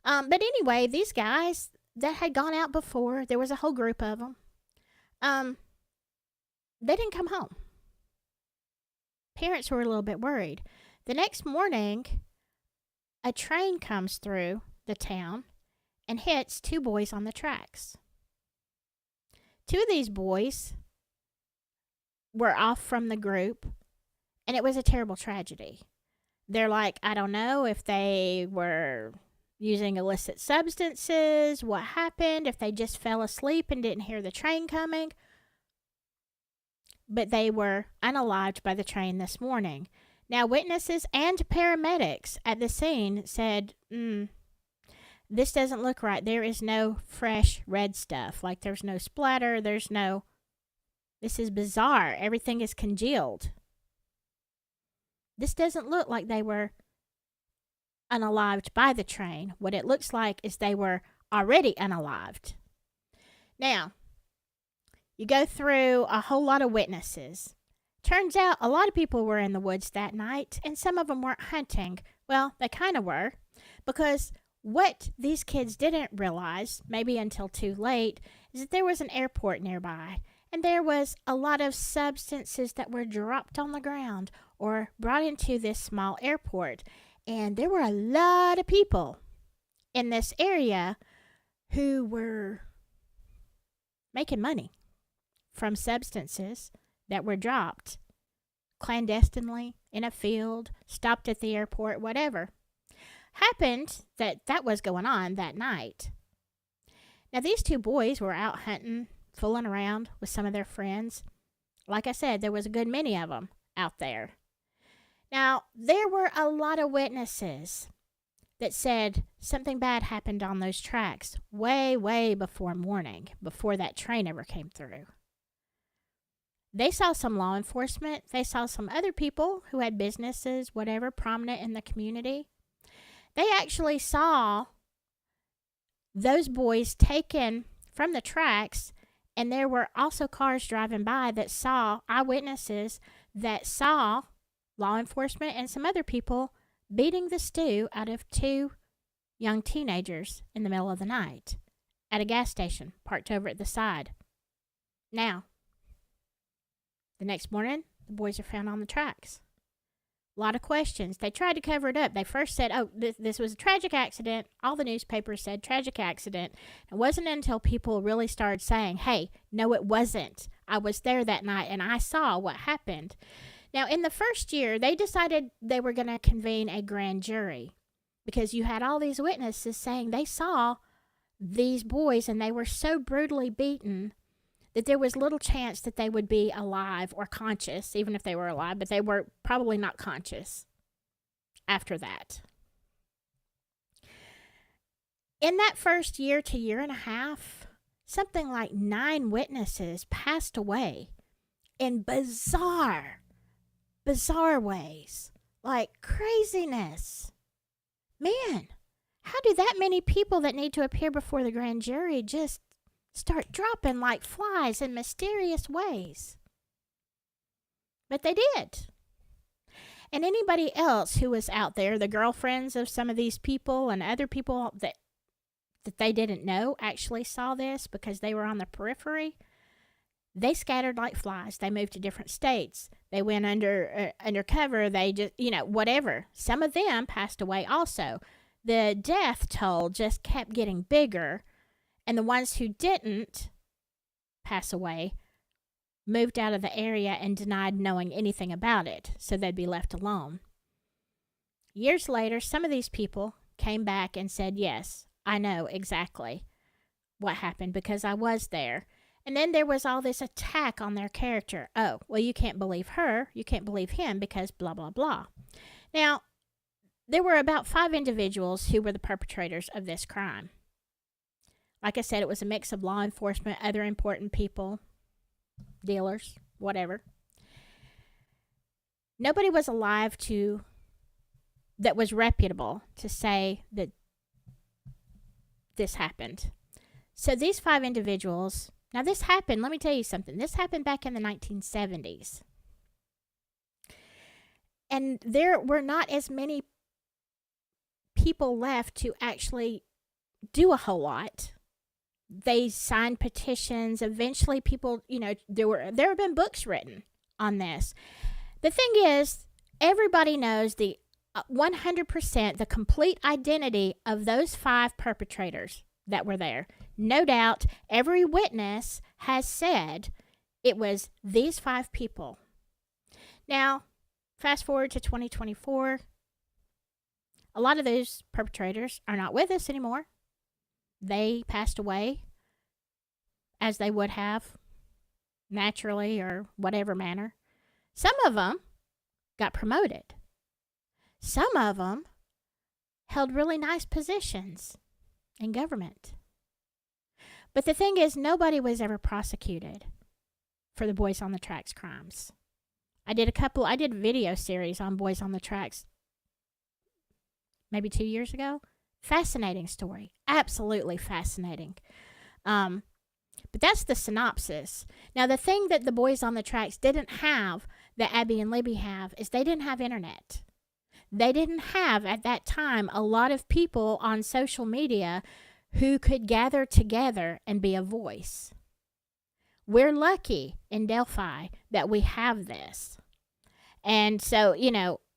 But anyway, these guys that had gone out before, there was a whole group of them. They didn't come home. Parents were a little bit worried. The next morning, a train comes through the town and hits two boys on the tracks. Two of these boys were off from the group And it was a terrible tragedy. They're like, I don't know if they were using illicit substances, what happened, if they just fell asleep and didn't hear the train coming. But they were unalived by the train this morning. Now, witnesses and paramedics at the scene said, this doesn't look right. There is no fresh red stuff. Like, there's no splatter. This is bizarre. Everything is congealed. This doesn't look like they were unalived by the train. What it looks like is they were already unalived. Now, you go through a whole lot of witnesses. Turns out a lot of people were in the woods that night, and some of them weren't hunting. Well, they kind of were, because what these kids didn't realize, maybe until too late, is that there was an airport nearby, and there was a lot of substances that were dropped on the ground or brought into this small airport. And there were a lot of people in this area who were making money from substances that were dropped clandestinely in a field, stopped at the airport, whatever. Happened that was going on that night. Now, these two boys were out hunting, fooling around with some of their friends. Like I said, there was a good many of them out there. Now, there were a lot of witnesses that said something bad happened on those tracks way, way before morning, before that train ever came through. They saw some law enforcement. They saw some other people who had businesses, whatever, prominent in the community. They actually saw those boys taken from the tracks, and there were also cars driving by that saw eyewitnesses that saw law enforcement and some other people beating the stew out of two young teenagers in the middle of the night at a gas station parked over at the side. Now, the next morning, the boys are found on the tracks. A lot of questions. They tried to cover it up. They first said, this was a tragic accident. All the newspapers said tragic accident. It wasn't until people really started saying, hey, no, it wasn't. I was there that night and I saw what happened. Now, in the first year, they decided they were going to convene a grand jury because you had all these witnesses saying they saw these boys and they were so brutally beaten that there was little chance that they would be alive or conscious, even if they were alive, but they were probably not conscious after that. In that first year to year and a half, something like 9 witnesses passed away in bizarre ways, like craziness. Man, how do that many people that need to appear before the grand jury just start dropping like flies in mysterious ways? But they did. And anybody else who was out there, the girlfriends of some of these people and other people that they didn't know actually saw this because they were on the periphery, they scattered like flies. They moved to different states. They went undercover. They just, whatever. Some of them passed away also. The death toll just kept getting bigger. And the ones who didn't pass away moved out of the area and denied knowing anything about it, so they'd be left alone. Years later, some of these people came back and said, yes, I know exactly what happened because I was there. And then there was all this attack on their character. Oh, well, you can't believe her. You can't believe him because blah, blah, blah. Now, there were about 5 individuals who were the perpetrators of this crime. Like I said, it was a mix of law enforcement, other important people, dealers, whatever. Nobody was alive that was reputable to say that this happened. So these 5 individuals, now this happened, let me tell you something. This happened back in the 1970s. And there were not as many people left to actually do a whole lot. They signed petitions. Eventually people, there have been books written on this. The thing is, everybody knows the 100%, the complete identity of those 5 perpetrators that were there. No doubt, every witness has said it was these 5 people. Now, Fast forward to 2024. A lot of those perpetrators are not with us anymore. They passed away as they would have naturally or whatever manner. Some of them got promoted. Some of them held really nice positions in government. But the thing is, nobody was ever prosecuted for the Boys on the Tracks crimes. I did a video series on Boys on the Tracks maybe 2 years ago. Fascinating story. Absolutely fascinating. But that's the synopsis. Now, the thing that the Boys on the Tracks didn't have, that Abby and Libby have, is they didn't have internet. They didn't have, at that time, a lot of people on social media who could gather together and be a voice. We're lucky in Delphi that we have this. And so,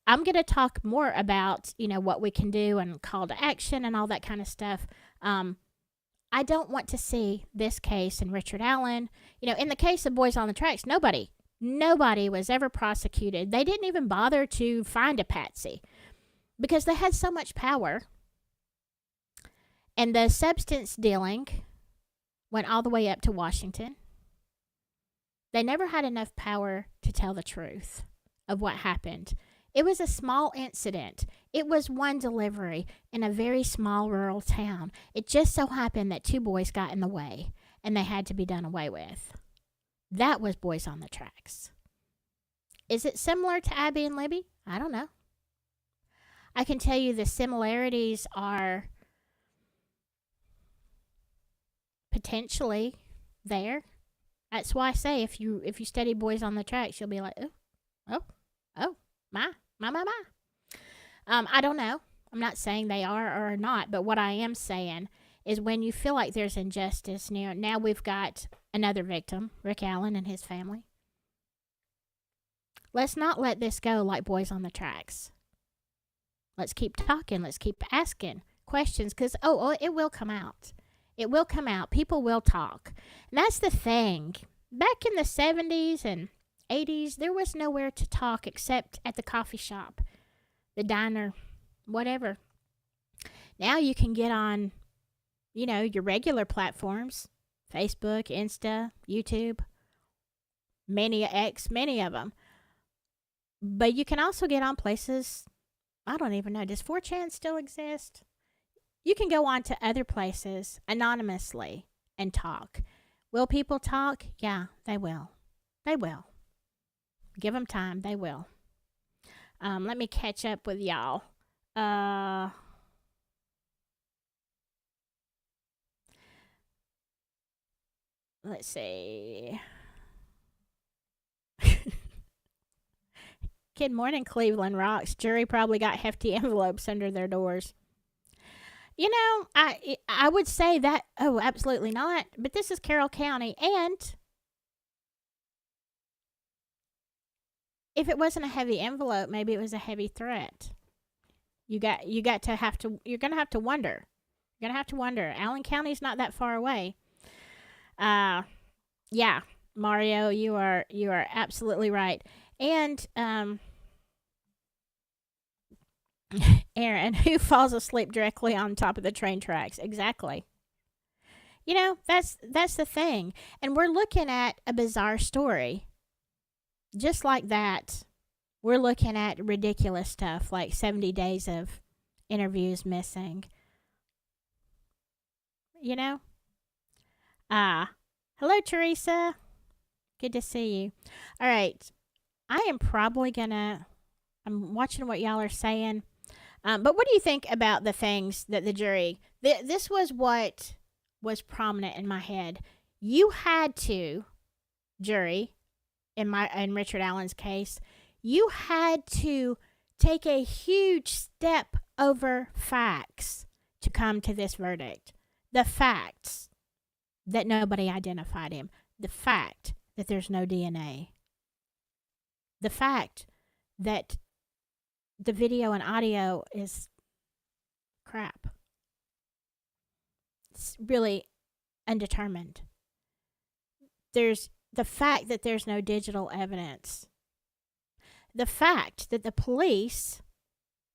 I'm going to talk more about, what we can do and call to action and all that kind of stuff. I don't want to see this case in Richard Allen. In the case of Boys on the Tracks, nobody was ever prosecuted. They didn't even bother to find a patsy because they had so much power. And the substance dealing went all the way up to Washington. They never had enough power to tell the truth of what happened. It was a small incident. It was one delivery in a very small rural town. It just so happened that 2 boys got in the way, and they had to be done away with. That was Boys on the Tracks. Is it similar to Abby and Libby? I don't know. I can tell you the similarities are potentially there. That's why I say if you study Boys on the Tracks, you'll be like, oh, my. I don't know. I'm not saying they are or are not, but what I am saying is when you feel like there's injustice, now we've got another victim, Rick Allen and his family. Let's not let this go like Boys on the Tracks. Let's keep talking. Let's keep asking questions because, it will come out. It will come out. People will talk. And that's the thing. Back in the 70s and 80s, there was nowhere to talk except at the coffee shop, the diner, whatever. Now you can get on, your regular platforms, Facebook, Insta, YouTube, many of them. But you can also get on places, I don't even know, does 4chan still exist? You can go on to other places anonymously and talk. Will people talk? Yeah, they will. They will. Give them time. They will. Let me catch up with y'all. Let's see. Good morning, Cleveland rocks. Jury probably got hefty envelopes under their doors. I would say that, absolutely not. But this is Carroll County, and if it wasn't a heavy envelope, maybe it was a heavy threat. You're gonna have to wonder. You're gonna have to wonder. Allen County's not that far away. Yeah, Mario, you are absolutely right. And Aaron, who falls asleep directly on top of the train tracks? Exactly. That's the thing. And we're looking at a bizarre story. Just like that, we're looking at ridiculous stuff like 70 days of interviews missing. Hello, Teresa. Good to see you. All right. I am probably I'm watching what y'all are saying. But what do you think about the things that the jury... This was what was prominent in my head. You had to, jury, in Richard Allen's case, you had to take a huge step over facts to come to this verdict. The facts that nobody identified him. The fact that there's no DNA. The fact that the video and audio is crap. It's really undetermined. There's the fact that there's no digital evidence. the fact that the police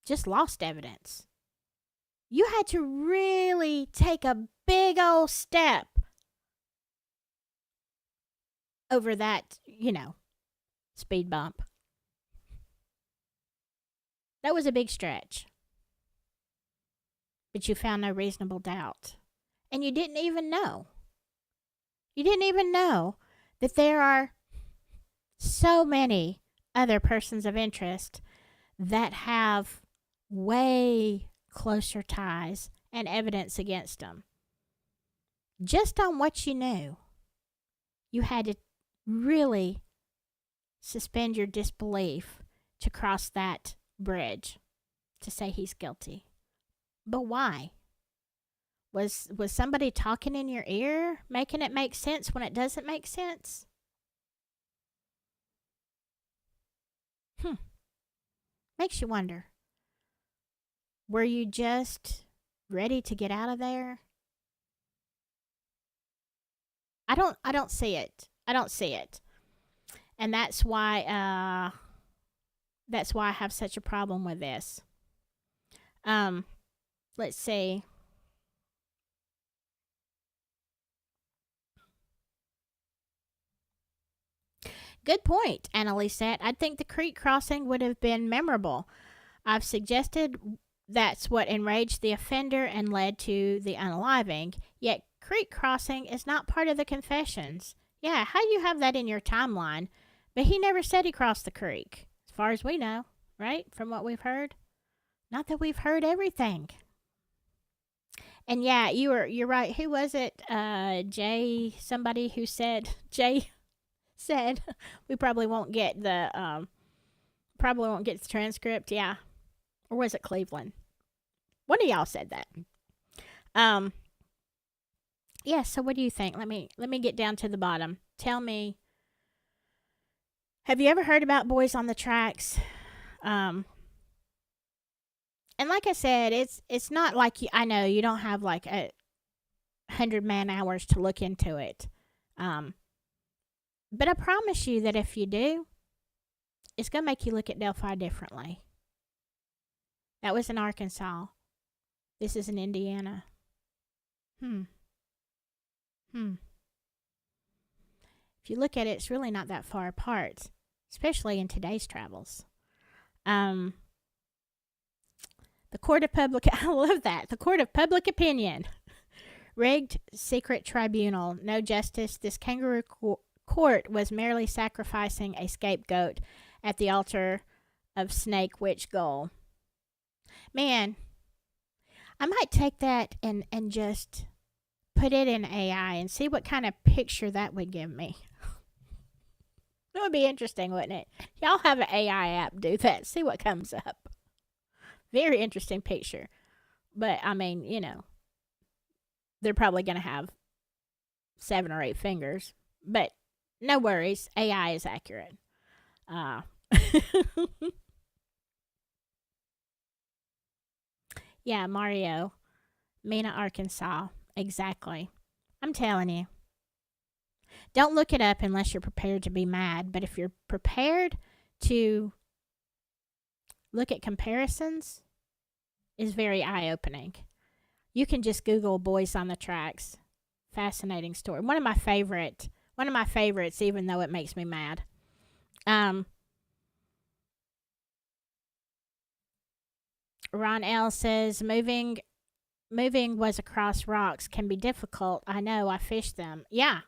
just lost evidence. You had to really take a big old step over that, speed bump. That was a big stretch. But you found no reasonable doubt. And you didn't even know. You didn't even know that there are so many other persons of interest that have way closer ties and evidence against them. Just on what you knew, you had to really suspend your disbelief to cross that bridge to say he's guilty. But why? Was somebody talking in your ear, making it make sense when it doesn't make sense? Makes you wonder. Were you just ready to get out of there? I don't see it. I don't see it. And that's why I have such a problem with this. Let's see. Good point, Annalise said. I think the creek crossing would have been memorable. I've suggested that's what enraged the offender and led to the unaliving. Yet creek crossing is not part of the confessions. Yeah, how do you have that in your timeline? But he never said he crossed the creek, as far as we know, right? From what we've heard. Not that we've heard everything. And yeah, you're right. Who was it? Jay, somebody who said we probably won't get the transcript. Yeah, or was it Cleveland? One of y'all said that. Yeah. So what do you think? Let me get down to the bottom. Tell me. Have you ever heard about Boys on the Tracks? And like I said, it's not like I know you don't have like 100 man hours to look into it. But I promise you that if you do, it's going to make you look at Delphi differently. That was in Arkansas. This is in Indiana. If you look at it, it's really not that far apart, especially in today's travels. The Court of Public... I love that. The Court of Public Opinion. Rigged secret tribunal. No justice. This kangaroo court was merely sacrificing a scapegoat at the altar of snake witch goal. Man, I might take that and just put it in AI and see what kind of picture that would give me. That would be interesting, wouldn't it? Y'all have an AI app do that. See what comes up. Very interesting picture. But, I mean, they're probably going to have 7 or 8 fingers. But no worries. AI is accurate. Yeah, Mario. Mena, Arkansas. Exactly. I'm telling you. Don't look it up unless you're prepared to be mad. But if you're prepared to look at comparisons, is very eye-opening. You can just Google Boys on the Tracks. Fascinating story. One of my favorites, even though it makes me mad. Ron L says, moving was across rocks can be difficult. I know, I fished them. Yeah.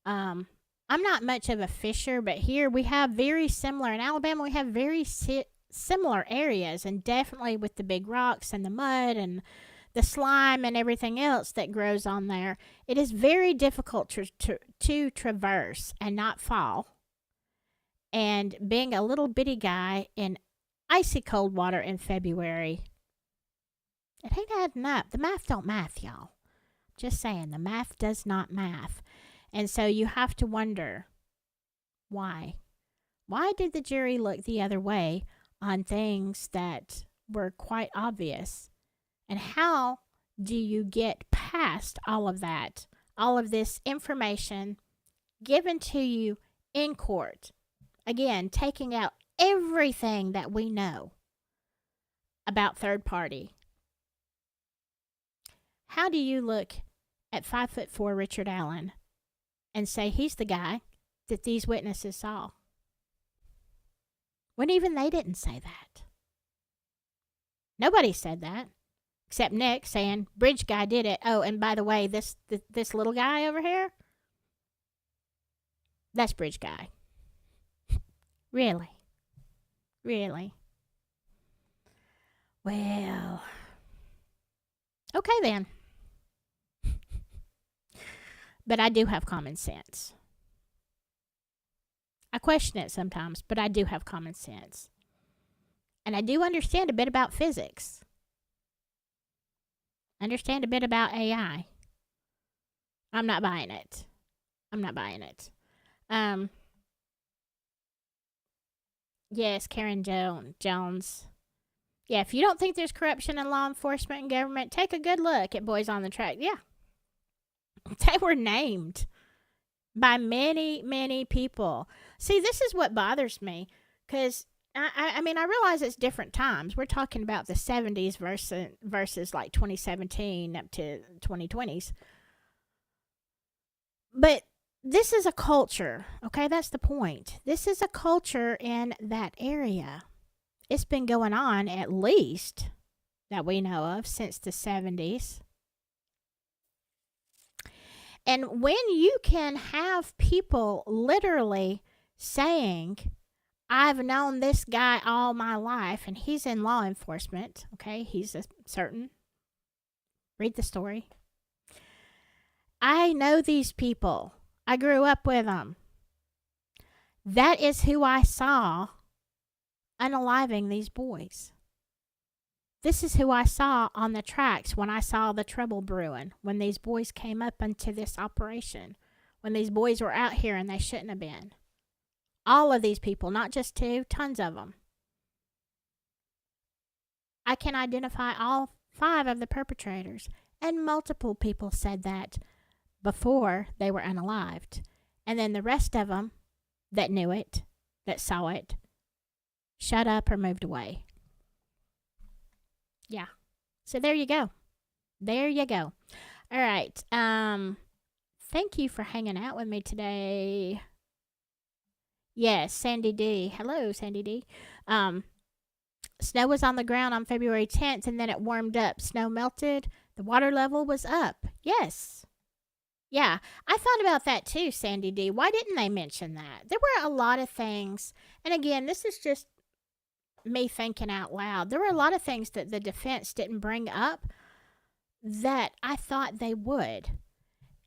I'm not much of a fisher, but here we have very similar. In Alabama, we have very similar areas, and definitely with the big rocks and the mud and the slime and everything else that grows on there, it is very difficult to traverse and not fall. And being a little bitty guy in icy cold water in February, it ain't adding up. The math don't math, y'all. Just saying, the math does not math. And so you have to wonder, why? Why did the jury look the other way on things that were quite obvious? And how do you get past all of that, all of this information given to you in court? again, taking out everything that we know about third party, how do you look at 5'4" Richard Allen and say he's the guy that these witnesses saw, when even they didn't say that? Nobody said that except Nick saying bridge guy did it. Oh, and by the way, this little guy over here, that's bridge guy. Really? Well, okay then. But I do have common sense. I question it sometimes, but I do have common sense. And I do understand a bit about physics. Understand a bit about AI. I'm not buying it. Yes, Karen Jones. Yeah, if you don't think there's corruption in law enforcement and government, take a good look at Boys on the Track. Yeah. They were named by many, many people. See, this is what bothers me, because I mean, I realize it's different times. We're talking about the 70s versus like 2017 up to 2020s. But this is a culture, okay? That's the point. This is a culture in that area. It's been going on, at least that we know of, since the 70s. And when you can have people literally saying, I've known this guy all my life, and he's in law enforcement, okay? He's a certain, read the story. I know these people. I grew up with them. That is who I saw unaliving these boys. This is who I saw on the tracks when I saw the trouble brewing, when these boys came up into this operation, when these boys were out here and they shouldn't have been. All of these people, not just two, tons of them. I can identify all 5 of the perpetrators, and multiple people said that before they were unalived. And then the rest of them that knew it, that saw it, shut up or moved away. Yeah. So there you go. All right. Thank you for hanging out with me today. Yes, Sandy D. Hello, Sandy D. Snow was on the ground on February 10th, and then it warmed up. Snow melted. The water level was up. Yes. Yeah, I thought about that too, Sandy D. Why didn't they mention that? There were a lot of things, and again, this is just me thinking out loud. There were a lot of things that the defense didn't bring up that I thought they would.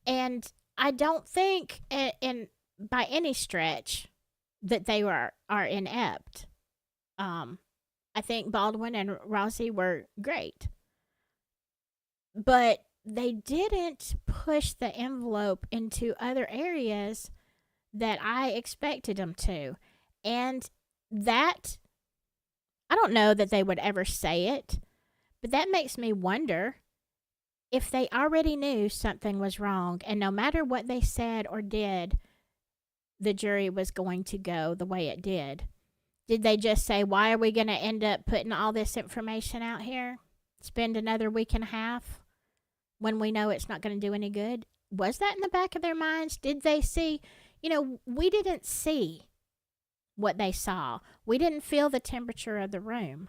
And I don't think in by any stretch that they are inept. I think Baldwin and Rossi were great. But they didn't push the envelope into other areas that I expected them to. And that, I don't know that they would ever say it, but that makes me wonder if they already knew something was wrong, and no matter what they said or did, the jury was going to go the way it did. Did they just say, why are we going to end up putting all this information out here? Spend another week and a half when we know it's not going to do any good? Was that in the back of their minds? Did they see? We didn't see what they saw. We didn't feel the temperature of the room.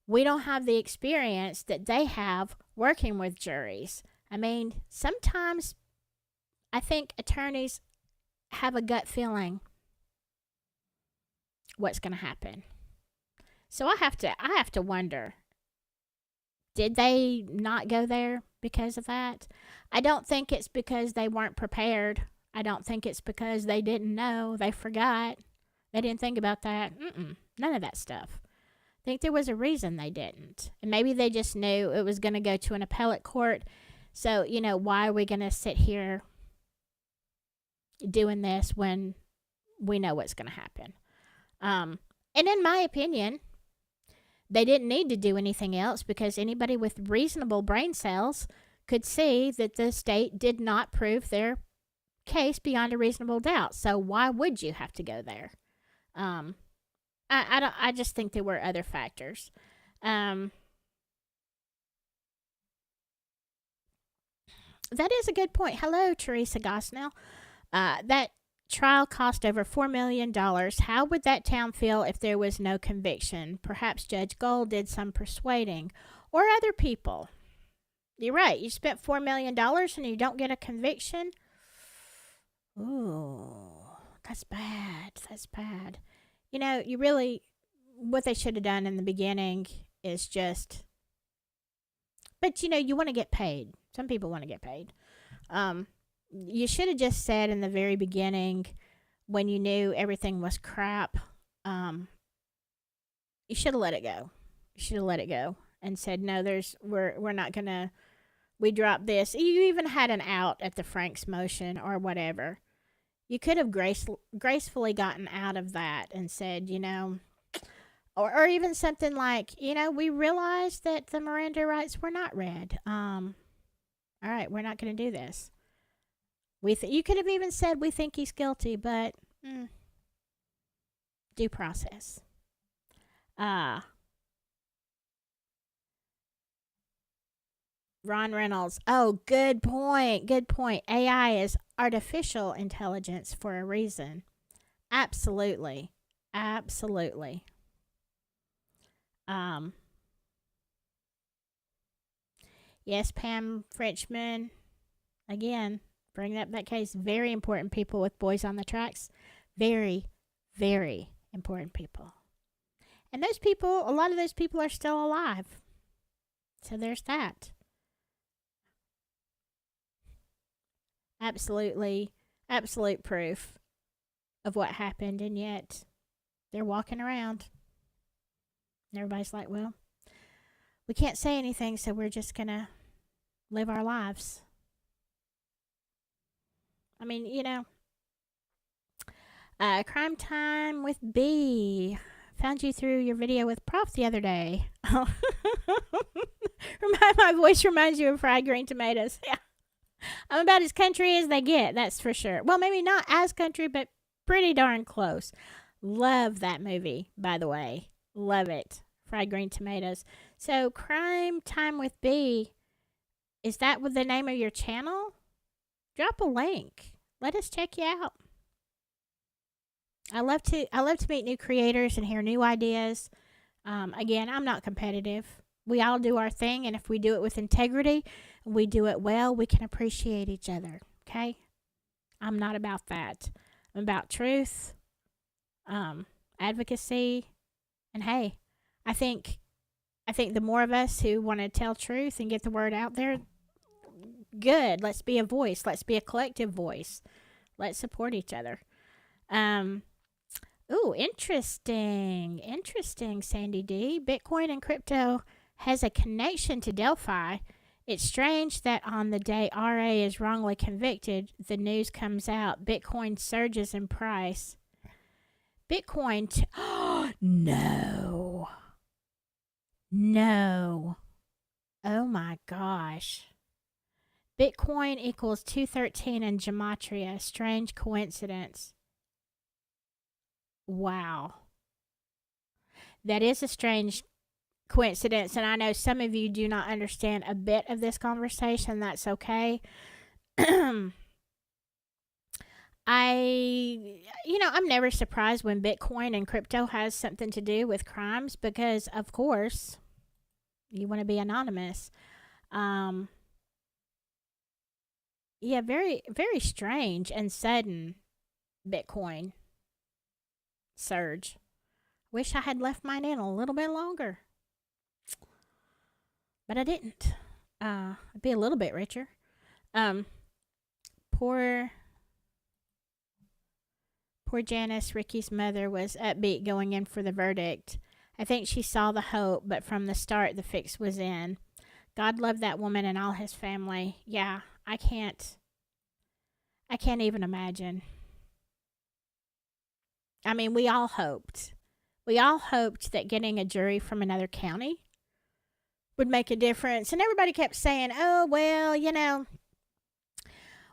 We don't have the experience that they have working with juries. I mean, sometimes I think attorneys have a gut feeling what's going to happen. So I have to wonder, did they not go there because of that? I don't think it's because they weren't prepared. I don't think it's because they didn't know, they forgot, they didn't think about that. None of that stuff. I think there was a reason they didn't. And maybe they just knew it was going to go to an appellate court. So, why are we going to sit here doing this when we know what's going to happen? And in my opinion, they didn't need to do anything else, because anybody with reasonable brain cells could see that the state did not prove their case beyond a reasonable doubt. So why would you have to go there? Um, I just think there were other factors. Um, that is a good point. Hello, Teresa Gosnell. That trial cost over $4 million. How would that town feel if there was no conviction? Perhaps Judge Gold did some persuading, or other people. You're right. You spent $4 million and you don't get a conviction. Ooh, that's bad. That's bad. You really, what they should have done in the beginning is just, but you want to get paid. Some people want to get paid. You should have just said in the very beginning, when you knew everything was crap, you should have let it go. You should have let it go and said, no, we're not gonna. We dropped this. You even had an out at the Frank's motion or whatever. You could have gracefully gotten out of that and said, or even something like, we realized that the Miranda rights were not read. All right, we're not going to do this. You could have even said, we think he's guilty, but due process. Ron Reynolds. Oh, good point. Good point. AI is artificial intelligence for a reason. Absolutely. Absolutely. Yes, Pam Frenchman. Again, bringing up that case. Very important people with Boys on the Tracks. Very, very important people. And those people, a lot of those people are still alive. So there's that. Absolutely, absolute proof of what happened, and yet they're walking around. And everybody's like, well, we can't say anything, so we're just going to live our lives. I mean, Crime Time with B. Found you through your video with Prof the other day. My voice reminds you of fried green tomatoes. Yeah. I'm about as country as they get, that's for sure. Well, maybe not as country, but pretty darn close. Love that movie, by the way. Love it. Fried green tomatoes. So, Crime Time with B, is that with the name of your channel? Drop a link. Let us check you out. I love to meet new creators and hear new ideas. Again, I'm not competitive. We all do our thing, and if we do it with integrity, we do it well, we can appreciate each other, okay? I'm not about that. I'm about truth, advocacy, and hey, I think the more of us who want to tell truth and get the word out there, good. Let's be a voice. Let's be a collective voice. Let's support each other. Ooh, interesting. Interesting, Sandy D. Bitcoin and crypto has a connection to Delphi. It's strange that on the day RA is wrongly convicted, the news comes out. Bitcoin surges in price. Bitcoin. No. No. Oh my gosh. Bitcoin equals 213 in gematria. Strange coincidence. Wow. That is a strange coincidence, and I know some of you do not understand a bit of this conversation. That's okay. I'm never surprised when Bitcoin and crypto has something to do with crimes because, of course, you want to be anonymous. Yeah, very, very strange and sudden Bitcoin surge. Wish I had left mine in a little bit longer. But I didn't. I'd be a little bit richer. Poor Janice, Ricky's mother, was upbeat going in for the verdict. I think she saw the hope, but from the start, the fix was in. God love that woman and all his family. Yeah, I can't even imagine. I mean, we all hoped. We all hoped that getting a jury from another county would make a difference. And everybody kept saying, oh, well,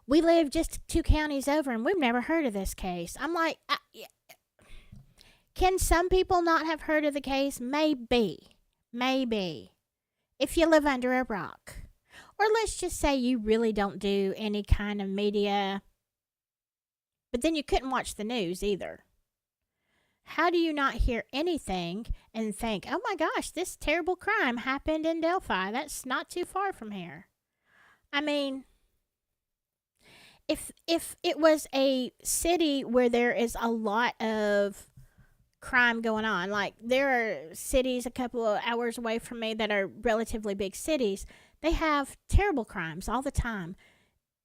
we live just 2 counties over and we've never heard of this case. I'm like, Can some people not have heard of the case? Maybe. Maybe. If you live under a rock. Or let's just say you really don't do any kind of media, but then you couldn't watch the news either. How do you not hear anything and think, oh my gosh, this terrible crime happened in Delphi? That's not too far from here. I mean, if it was a city where there is a lot of crime going on, like there are cities a couple of hours away from me that are relatively big cities, they have terrible crimes all the time.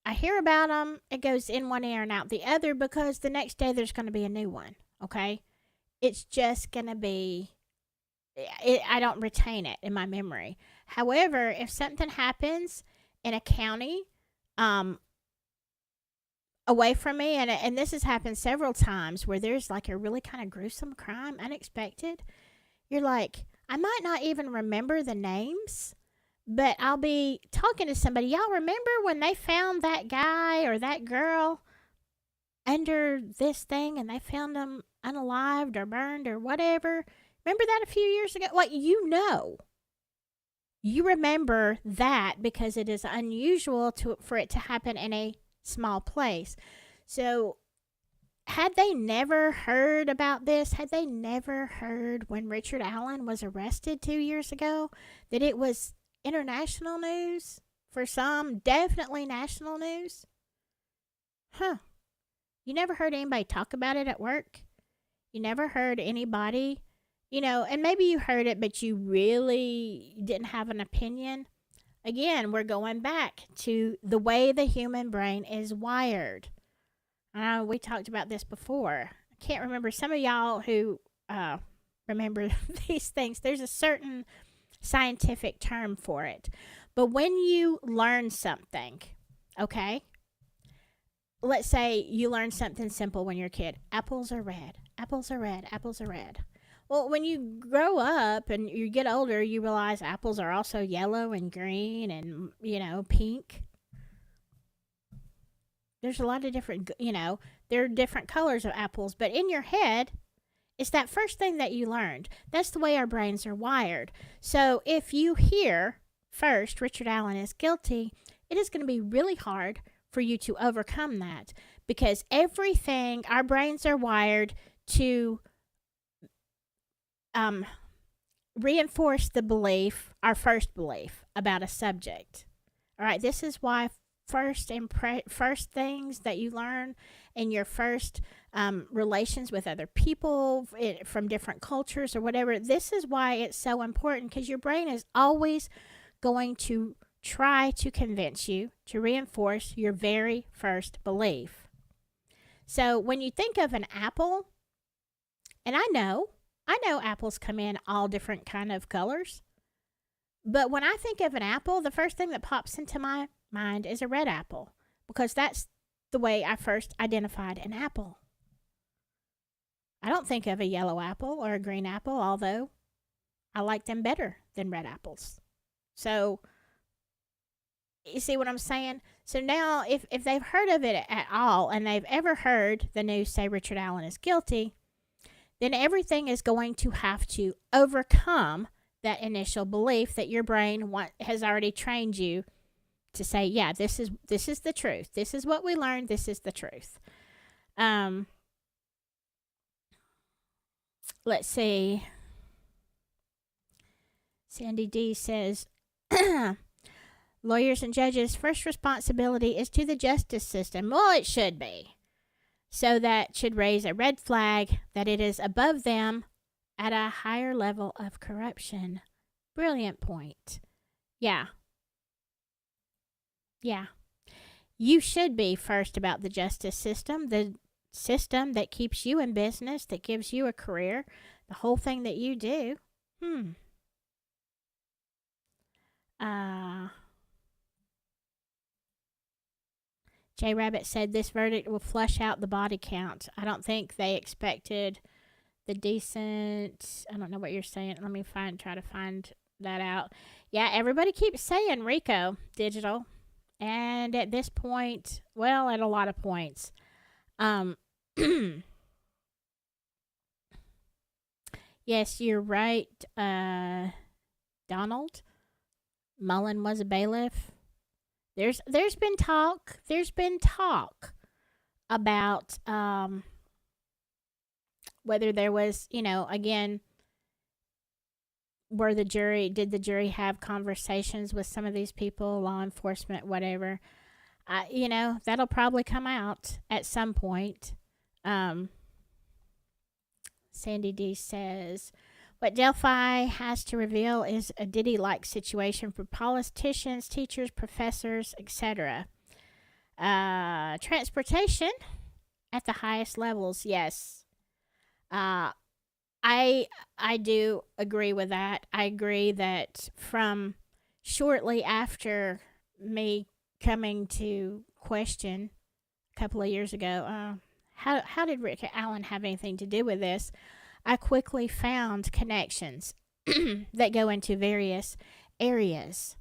I hear about them, it goes in one ear and out the other because the next day there's going to be a new one, okay? It's just going to be, I don't retain it in my memory. However, if something happens in a county away from me, and this has happened several times where there's like a really kind of gruesome crime, unexpected, you're like, I might not even remember the names, but I'll be talking to somebody. Y'all remember when they found that guy or that girl under this thing and they found them unalived or burned or whatever? Remember that a few years ago? Like, you remember that because it is unusual for it to happen in a small place. So had they never heard about this, had they never heard when Richard Allen was arrested 2 years ago that it was international news? For some, definitely national news. Huh. You never heard anybody talk about it at work? You never heard anybody, and maybe you heard it, but you really didn't have an opinion. Again, we're going back to the way the human brain is wired. We talked about this before. I can't remember. Some of y'all who remember these things, there's a certain scientific term for it. But when you learn something, okay, let's say you learn something simple when you're a kid. Apples are red. Apples are red. Apples are red. Well, when you grow up and you get older, you realize apples are also yellow and green and, pink. There's a lot of different, there are different colors of apples. But in your head, it's that first thing that you learned. That's the way our brains are wired. So if you hear first Richard Allen is guilty, it is going to be really hard for you to overcome that because everything, our brains are wired to reinforce the belief, our first belief about a subject. All right, this is why first things that you learn in your first relations with other people from different cultures or whatever, this is why it's so important because your brain is always going to try to convince you to reinforce your very first belief. So when you think of an apple, and I know apples come in all different kind of colors, but when I think of an apple, the first thing that pops into my mind is a red apple because that's the way I first identified an apple. I don't think of a yellow apple or a green apple, although I like them better than red apples. So you see what I'm saying? So now if they've heard of it at all and they've ever heard the news say Richard Allen is guilty, then everything is going to have to overcome that initial belief that your brain has already trained you to say, yeah, this is the truth. This is what we learned. This is the truth. Let's see. Sandy D says, lawyers and judges' first responsibility is to the justice system. Well, it should be. So that should raise a red flag that it is above them at a higher level of corruption. Brilliant point. Yeah. You should be first about the justice system, the system that keeps you in business, that gives you a career, the whole thing that you do. J Rabbit said this verdict will flush out the body count. I don't think they expected the decent. I don't know what you're saying. Let me try to find that out. Yeah, everybody keeps saying Rico Digital. And at this point, well, at a lot of points, Yes, you're right. Donald Mullen was a bailiff. There's been talk. There's been talk about whether there was, again, did the jury have conversations with some of these people, law enforcement, whatever. That'll probably come out at some point. Um, Sandy D says, what Delphi has to reveal is a Diddy like situation for politicians, teachers, professors, etc. Transportation at the highest levels, yes. Uh, I I do agree with that. I agree that from shortly after me coming to question a couple of years ago, how did Rick Allen have anything to do with this? I quickly found connections that go into various areas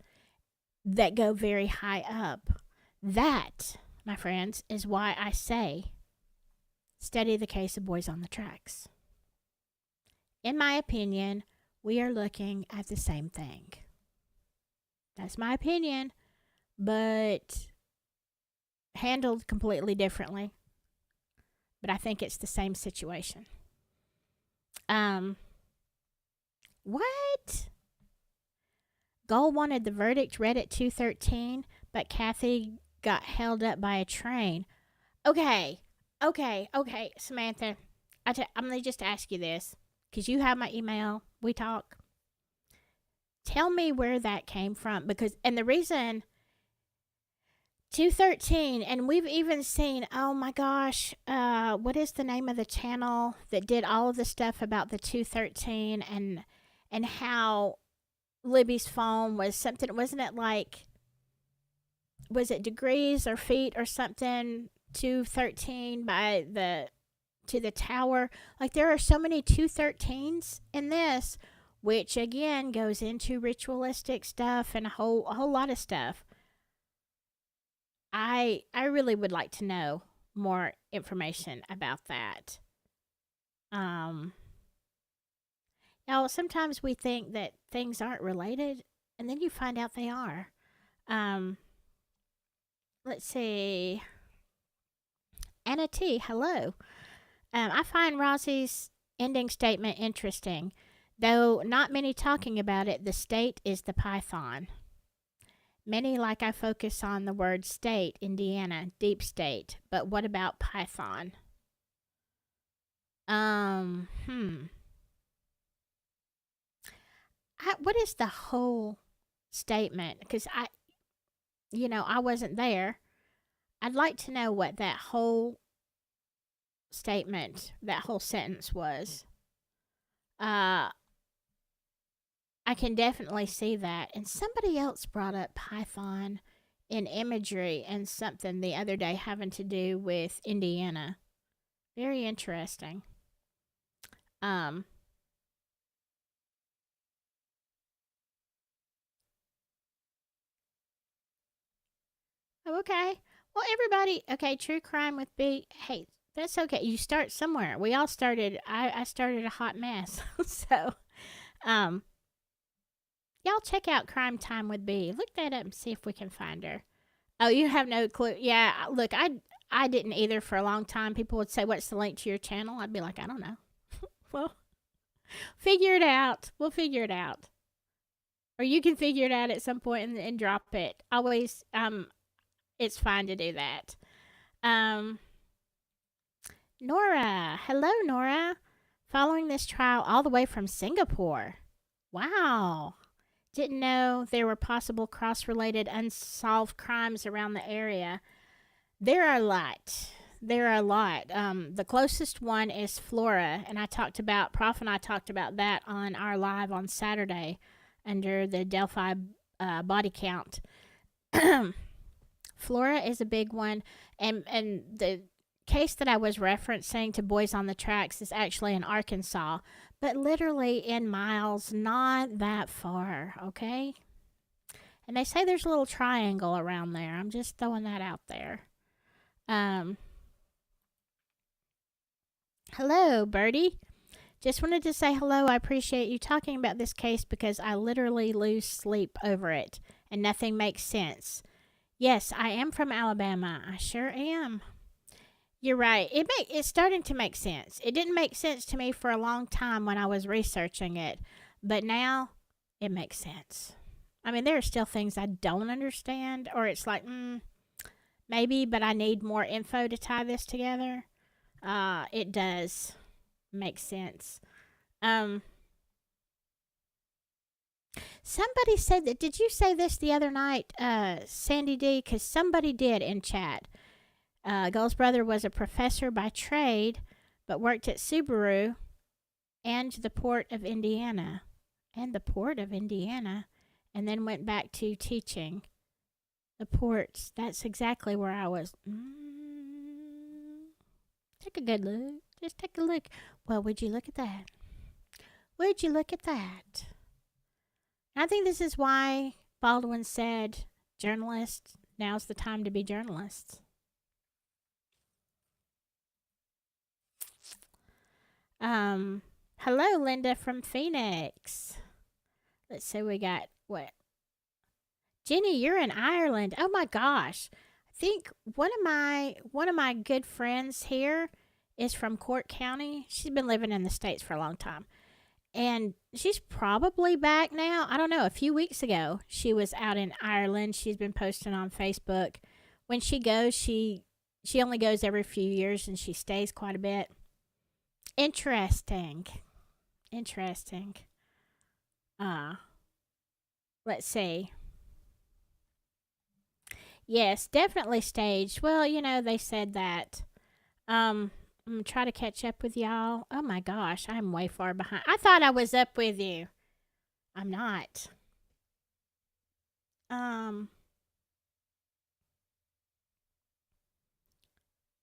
that go very high up. That, my friends, is why I say study the case of Boys on the Tracks. In my opinion, we are looking at the same thing. That's my opinion, but handled completely differently. But I think it's the same situation. What? Gold wanted the verdict read at 2:13, but Kathy got held up by a train. Okay, Samantha. I'm gonna just ask you this, because you have my email. We talk. Tell me where that came from, and the reason 213, and we've even seen, oh my gosh, what is the name of the channel that did all of the stuff about the 213 and how Libby's phone was something, wasn't it like, was it degrees or feet or something, 213 to the tower? Like, there are so many 213s in this, which again goes into ritualistic stuff and a whole lot of stuff. I really would like to know more information about that. Sometimes we think that things aren't related, and then you find out they are. Let's see. Anna T, hello. I find Rosie's ending statement interesting, though not many talking about it. The state is the python. Many like I focus on the word state, Indiana, deep state, but what about python? What is the whole statement? Because I wasn't there. I'd like to know what that whole statement, that whole sentence was. I can definitely see that. And somebody else brought up Python in imagery and something the other day having to do with Indiana. Very interesting. Okay. Well, everybody, okay, true crime with B. Hey, that's okay. You start somewhere. We all started, I started a hot mess. So, um, y'all check out Crime Time with B. Look that up and see if we can find her. Oh, you have no clue. Yeah, look, I didn't either for a long time. People would say, "What's the link to your channel?" I'd be like, "I don't know." Well, figure it out. We'll figure it out. Or you can figure it out at some point and drop it. Always, it's fine to do that. Nora, hello, Nora. Following this trial all the way from Singapore. Wow. Didn't know there were possible cross-related unsolved crimes around the area. There are a lot. The closest one is Flora, and Prof and I talked about that on our live on Saturday under the Delphi body count. Flora is a big one, and the case that I was referencing to Boys on the Tracks is actually in Arkansas, but literally in miles, not that far, okay? And they say there's a little triangle around there. I'm just throwing that out there. Hello, Birdie. Just wanted to say hello. I appreciate you talking about this case because I literally lose sleep over it and nothing makes sense. Yes, I am from Alabama. I sure am. You're right. It's starting to make sense. It didn't make sense to me for a long time when I was researching it, but now it makes sense. I mean, there are still things I don't understand, or it's like, maybe, but I need more info to tie this together. It does make sense. Um, Somebody said that. Did you say this the other night, Sandy D? Because somebody did in chat. Gull's brother was a professor by trade, but worked at Subaru and the Port of Indiana. And the Port of Indiana. And then went back to teaching. The ports. That's exactly where I was. Take a good look. Just take a look. Well, would you look at that? Would you look at that? I think this is why Baldwin said, journalists, now's the time to be journalists. Hello, Linda from Phoenix. Let's see, we got what? Jenny, you're in Ireland. Oh my gosh. I think one of my good friends here is from Cork County. She's been living in the States for a long time. And she's probably back now. I don't know. A few weeks ago, she was out in Ireland. She's been posting on Facebook. When she goes, she only goes every few years and she stays quite a bit. Interesting. Let's see. Yes, definitely staged. Well, they said that. I'm going to try to catch up with y'all. Oh my gosh, I'm way far behind. I thought I was up with you. I'm not.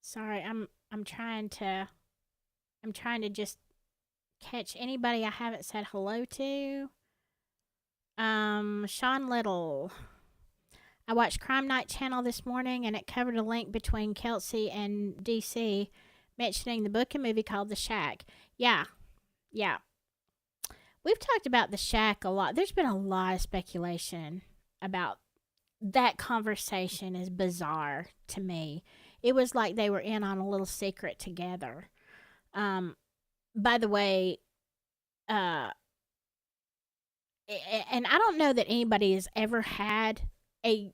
Sorry, I'm trying to just catch anybody I haven't said hello to. Sean Little. I watched Crime Night Channel this morning and it covered a link between Kelsey and DC mentioning the book and movie called The Shack. Yeah. We've talked about The Shack a lot. There's been a lot of speculation about that. Conversation is bizarre to me. It was like they were in on a little secret together. By the way, and I don't know that anybody has ever had a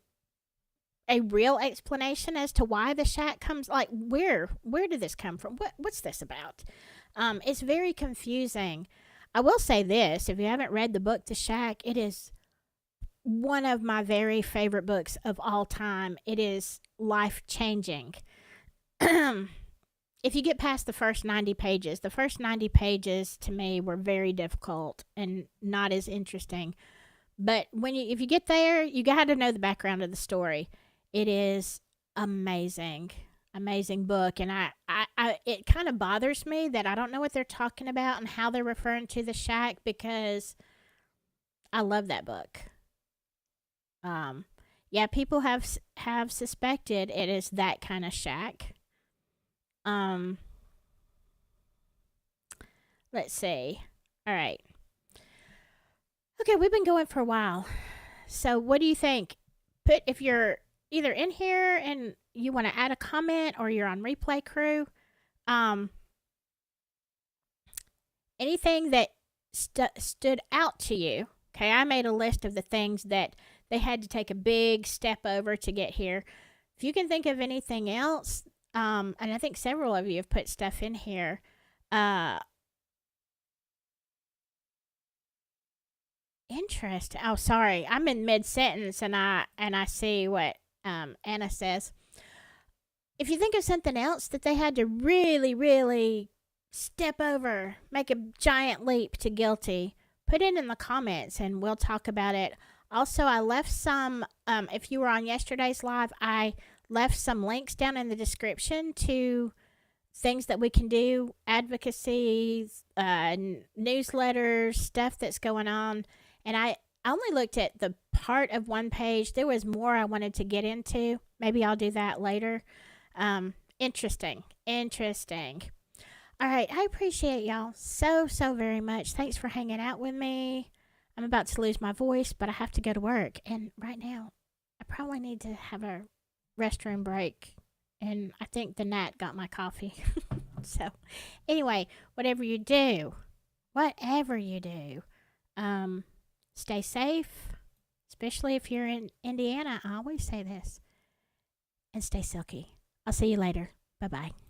real explanation as to why the shack comes. Like, where did this come from? What's this about? It's very confusing. I will say this: if you haven't read the book The Shack, it is one of my very favorite books of all time. It is life changing. If you get past the first 90 pages to me were very difficult and not as interesting. But if you get there, you got to know the background of the story. It is amazing book, and I it kind of bothers me that I don't know what they're talking about and how they're referring to the shack, because I love that book. Yeah, people have suspected it is that kind of shack. Let's see. All right. Okay, we've been going for a while. So what do you think? If you're either in here and you want to add a comment, or you're on replay crew, anything that stood out to you. Okay, I made a list of the things that they had to take a big step over to get here. If you can think of anything else, and I think several of you have put stuff in here. Interesting. Oh, sorry. I'm in mid-sentence and I see what Anna says. If you think of something else that they had to really, really step over, make a giant leap to guilty, put it in the comments and we'll talk about it. Also, I left some, if you were on yesterday's live, I left some links down in the description to things that we can do, advocacy, newsletters, stuff that's going on. And I only looked at the part of one page. There was more I wanted to get into. Maybe I'll do that later. Interesting. All right. I appreciate y'all so, so very much. Thanks for hanging out with me. I'm about to lose my voice, but I have to go to work. And right now, I probably need to have a restroom break. And I think the gnat got my coffee. So, anyway, whatever you do, um, stay safe, especially if you're in Indiana. I always say this, and stay silky. I'll see you later. Bye bye.